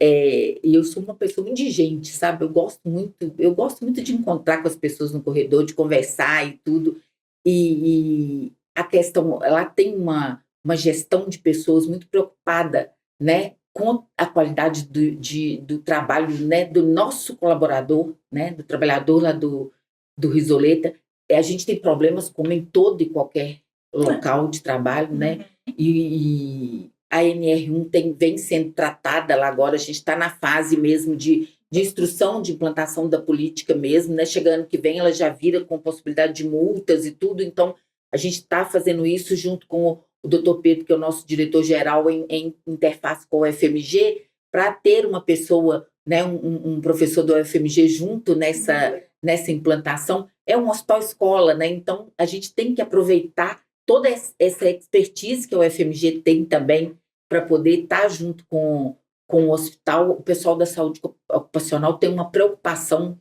e eu sou uma pessoa indigente, sabe? Eu gosto muito de encontrar com as pessoas no corredor, de conversar e tudo, e a questão, ela tem uma gestão de pessoas muito preocupada, né, com a qualidade do trabalho, né, do nosso colaborador, né, do trabalhador lá do Risoleta. A gente tem problemas como em todo e qualquer local de trabalho, né? E a NR1 vem sendo tratada lá agora, a gente está na fase mesmo de instrução, de implantação da política mesmo, né? Chegando que vem, ela já vira com possibilidade de multas e tudo, então a gente está fazendo isso junto com o Dr. Pedro, que é o nosso diretor-geral em interface com o UFMG, para ter uma pessoa, né, um professor do UFMG junto nessa implantação. É um hospital-escola, né? Então a gente tem que aproveitar toda essa expertise que a UFMG tem também para poder estar junto com o hospital. O pessoal da saúde ocupacional tem uma preocupação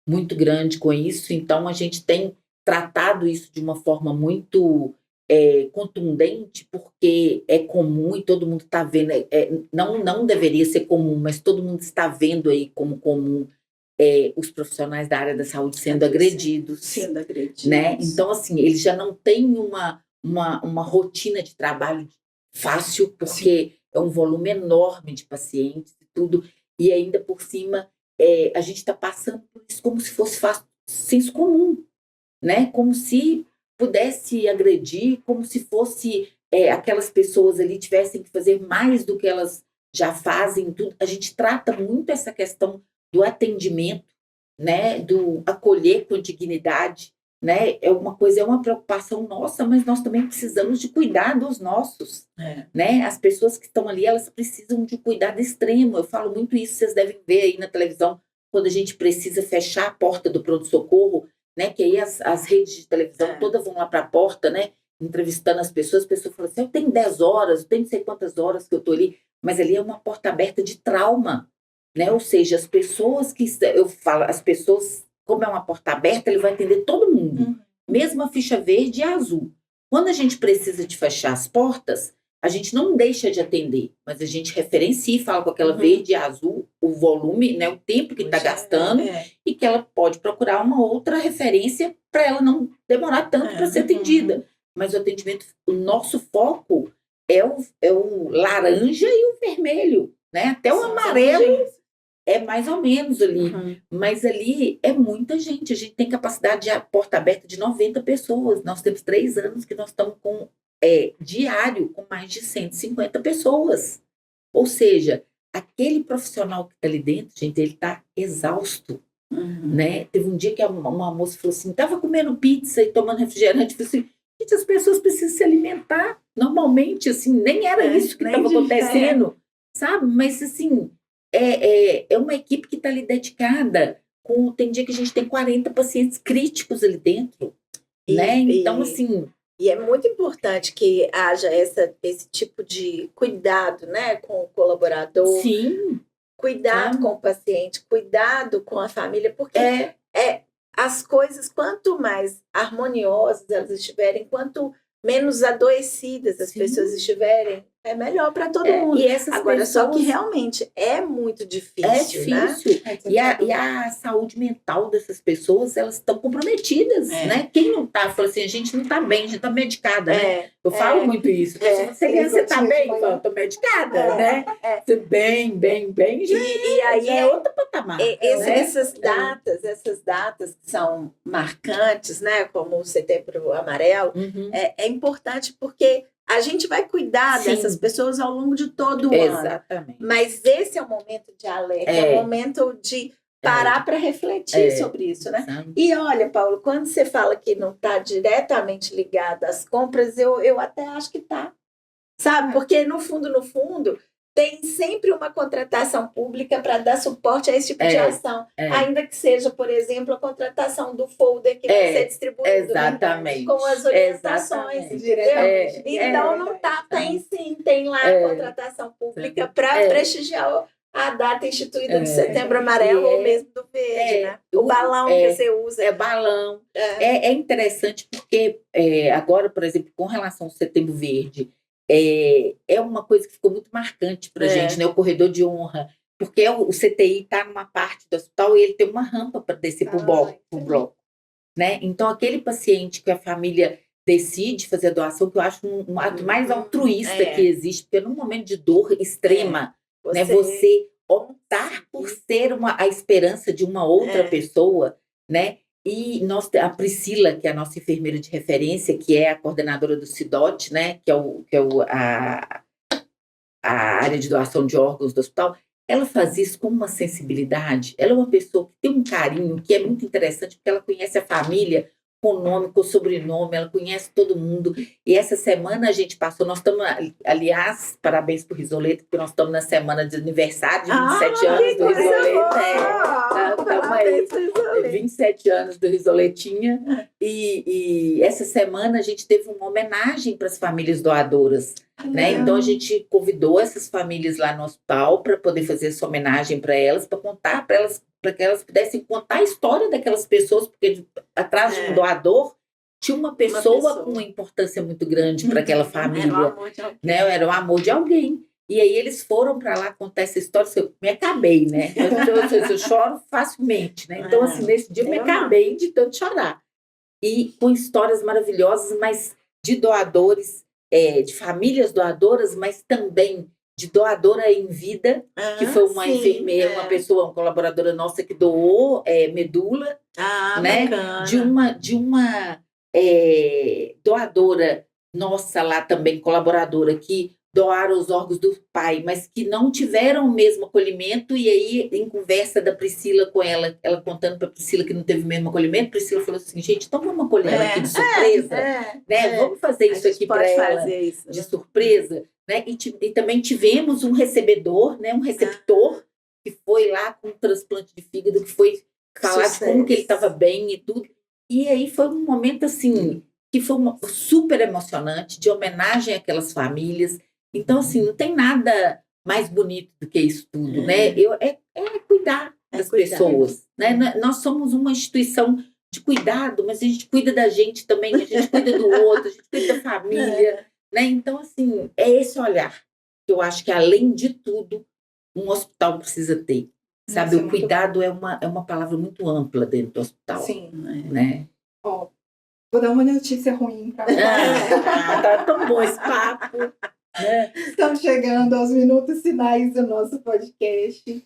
muito grande com isso, então a gente tem tratado isso de uma forma muito contundente, porque é comum e todo mundo está vendo, não deveria ser comum, mas todo mundo está vendo aí como comum os profissionais da área da saúde sendo agredidos. Né? Então, assim, eles já não têm uma rotina de trabalho fácil, porque é um volume enorme de pacientes e tudo, e ainda por cima a gente está passando por isso como se fosse senso comum, né? Como se pudesse agredir, como se fosse aquelas pessoas ali tivessem que fazer mais do que elas já fazem. Tudo. A gente trata muito essa questão do atendimento, né? Do acolher com dignidade, né? É uma preocupação nossa, mas nós também precisamos de cuidar dos nossos, né? As pessoas que estão ali, elas precisam de um cuidado extremo. Eu falo muito isso, vocês devem ver aí na televisão, quando a gente precisa fechar a porta do pronto-socorro, né? Que aí as redes de televisão todas vão lá para a porta, né? Entrevistando as pessoas falam assim, eu tenho 10 horas, eu tenho não sei quantas horas que eu estou ali, mas ali é uma porta aberta de trauma, né? Ou seja, as pessoas como é uma porta aberta, ele vai atender todo mundo, mesmo a ficha verde e a azul. Quando a gente precisa de fechar as portas, a gente não deixa de atender, mas a gente referencia e fala com aquela verde e azul o volume, né, o tempo que está gastando, e que ela pode procurar uma outra referência para ela não demorar tanto para ser atendida. Mas o atendimento, o nosso foco é o laranja e o vermelho, né? Até o amarelo é mais ou menos ali, mas ali é muita gente. A gente tem capacidade de porta aberta de 90 pessoas. Nós temos 3 anos que nós estamos com diário com mais de 150 pessoas. Ou seja, aquele profissional que está ali dentro, gente, ele está exausto. Né? Teve um dia que uma moça falou assim, estava comendo pizza e tomando refrigerante, falou assim, gente, as pessoas precisam se alimentar. Normalmente, assim, nem era isso que estava acontecendo, sabe? Mas, assim, é uma equipe que está ali dedicada. Tem dia que a gente tem 40 pacientes críticos ali dentro, né? Então, assim... E é muito importante que haja esse tipo de cuidado, né, com o colaborador. Sim. Cuidado com o paciente, cuidado com a família, porque as coisas, quanto mais harmoniosas elas estiverem, quanto menos adoecidas as pessoas estiverem, é melhor para todo mundo. E essas agora, pessoas... só que realmente é muito difícil. É difícil. Né? E a saúde mental dessas pessoas, elas estão comprometidas, né? Quem não está, fala assim, a gente não está bem, a gente está medicada, né? Eu falo muito isso. Você está bem? Eu falo, estou medicada, né? Você bem, já é outro patamar. Essas datas que são marcantes, né? Como o Setembro Amarelo, é importante porque a gente vai cuidar dessas pessoas ao longo de todo o ano. Mas esse é o momento de alerta, é o momento de parar para refletir sobre isso, né? E olha, Paulo, quando você fala que não está diretamente ligado às compras, eu até acho que está. Sabe? Porque no fundo, tem sempre uma contratação pública para dar suporte a esse tipo de ação. Ainda que seja, por exemplo, a contratação do folder que vai ser distribuído, né? Com as orientações. Então, não está, tem lá a contratação pública para prestigiar a data instituída do Setembro Amarelo ou mesmo do verde, né? O balão que você usa. É balão. É interessante porque agora, por exemplo, com relação ao Setembro Verde, é uma coisa que ficou muito marcante para a gente, né? O corredor de honra, porque o CTI está numa parte do hospital e ele tem uma rampa para descer para o bloco, né? Então, aquele paciente que a família decide fazer a doação, que eu acho um ato mais altruísta que existe, porque num momento de dor extrema, né, você optar por ser a esperança de uma outra pessoa, né? E a Priscila, que é a nossa enfermeira de referência, que é a coordenadora do CIDOT, né, que é a área de doação de órgãos do hospital, ela faz isso com uma sensibilidade. Ela é uma pessoa que tem um carinho, que é muito interessante, porque ela conhece a família com nome, com sobrenome, ela conhece todo mundo. E essa semana a gente passou, nós estamos, aliás, parabéns para o Risoleta, porque nós estamos na semana de aniversário de 27 anos do Risoleta. Estamos aí, 27 anos do Risoletinha. E essa semana a gente teve uma homenagem para as famílias doadoras. Né? Então a gente convidou essas famílias lá no hospital para poder fazer essa homenagem para elas, para contar para elas, para que elas pudessem contar a história daquelas pessoas, porque atrás de um doador tinha uma pessoa com uma importância muito grande para aquela família. Era o amor de alguém. Né? Era o amor de alguém. E aí eles foram para lá contar essa história, eu me acabei, né? Eu choro facilmente, né? Então, assim, nesse dia eu me acabei de tanto chorar. E com histórias maravilhosas, mas de doadores, de famílias doadoras, mas também de doadora em vida, que foi uma enfermeira, uma pessoa, uma colaboradora nossa que doou medula, né? Bacana. De uma doadora nossa lá também, colaboradora, que doaram os órgãos do pai, mas que não tiveram o mesmo acolhimento, e aí, em conversa da Priscila com ela contando para a Priscila que não teve o mesmo acolhimento, Priscila falou assim, gente, então vamos acolher ela aqui de surpresa, né? Vamos fazer isso aqui para ela de surpresa, né? E também tivemos um recebedor, né? Um receptor, que foi lá com um transplante de fígado, que foi falar como que ele estava bem e tudo. E aí foi um momento, assim, que foi super emocionante, de homenagem àquelas famílias. Então, assim, não tem nada mais bonito do que isso tudo, né? É cuidar das pessoas, né? Nós somos uma instituição de cuidado, mas a gente cuida da gente também, a gente cuida do outro, a gente cuida da família, né? Então, assim, é esse olhar que eu acho que, além de tudo, um hospital precisa ter. Sabe, o cuidado é uma palavra muito ampla dentro do hospital. Sim. Né? Ó, vou dar uma notícia ruim para você. Tá tão bom esse papo. Né? Estamos chegando aos minutos finais do nosso podcast.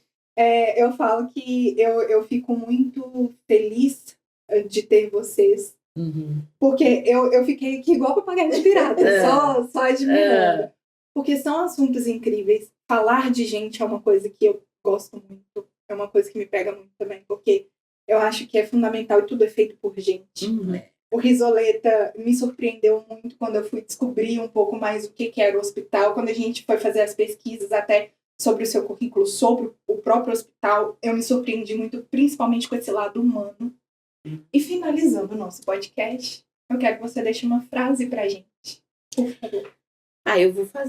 Eu falo que eu fico muito feliz de ter vocês, porque eu fiquei aqui igual papagaio de pirata, só admirando. Porque são assuntos incríveis. Falar de gente é uma coisa que eu gosto muito, é uma coisa que me pega muito também, porque eu acho que é fundamental e tudo é feito por gente. O Risoleta me surpreendeu muito quando eu fui descobrir um pouco mais o que era o hospital. Quando a gente foi fazer as pesquisas até sobre o seu currículo, sobre o próprio hospital, eu me surpreendi muito, principalmente com esse lado humano. E finalizando o nosso podcast, eu quero que você deixe uma frase pra gente, por favor.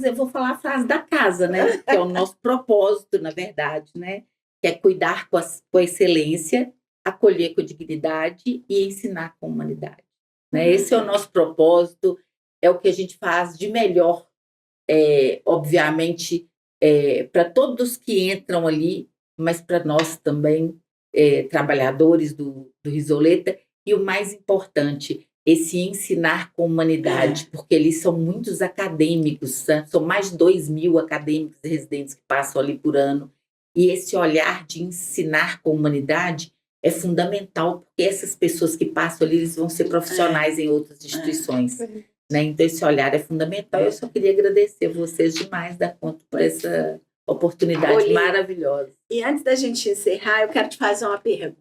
Eu vou falar a frase da casa, né? Que é o nosso propósito, na verdade, né? Que é cuidar com excelência, acolher com dignidade e ensinar com humanidade. Né? Esse é o nosso propósito, é o que a gente faz de melhor, obviamente, para todos que entram ali, mas para nós também, trabalhadores do Risoleta, e o mais importante, esse ensinar com humanidade, porque eles são muitos acadêmicos, né? São mais de 2.000 acadêmicos e residentes que passam ali por ano, e esse olhar de ensinar com humanidade é fundamental, porque essas pessoas que passam ali, eles vão ser profissionais em outras instituições. Né? Então, esse olhar é fundamental. Eu só queria agradecer vocês demais da conta por essa oportunidade maravilhosa. E antes da gente encerrar, eu quero te fazer uma pergunta.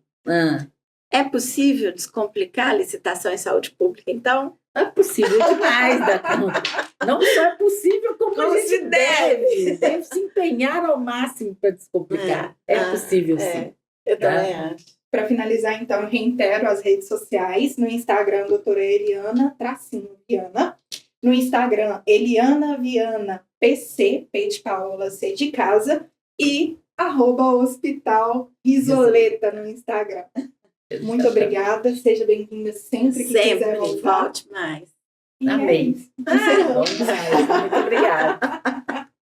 É possível descomplicar a licitação em saúde pública, então? É possível demais da conta. Não só é possível, como a gente deve se empenhar ao máximo para descomplicar. É possível, sim. Eu também acho. Para finalizar, então, eu reitero as redes sociais. No Instagram, doutora Eliana Viana. No Instagram, Eliana Viana PC, P de Paola, C de casa. E @Hospital Risoleta no Instagram. Muito obrigada. Seja bem-vinda sempre que quiser voltar. Volte mais. Amém. Muito obrigada.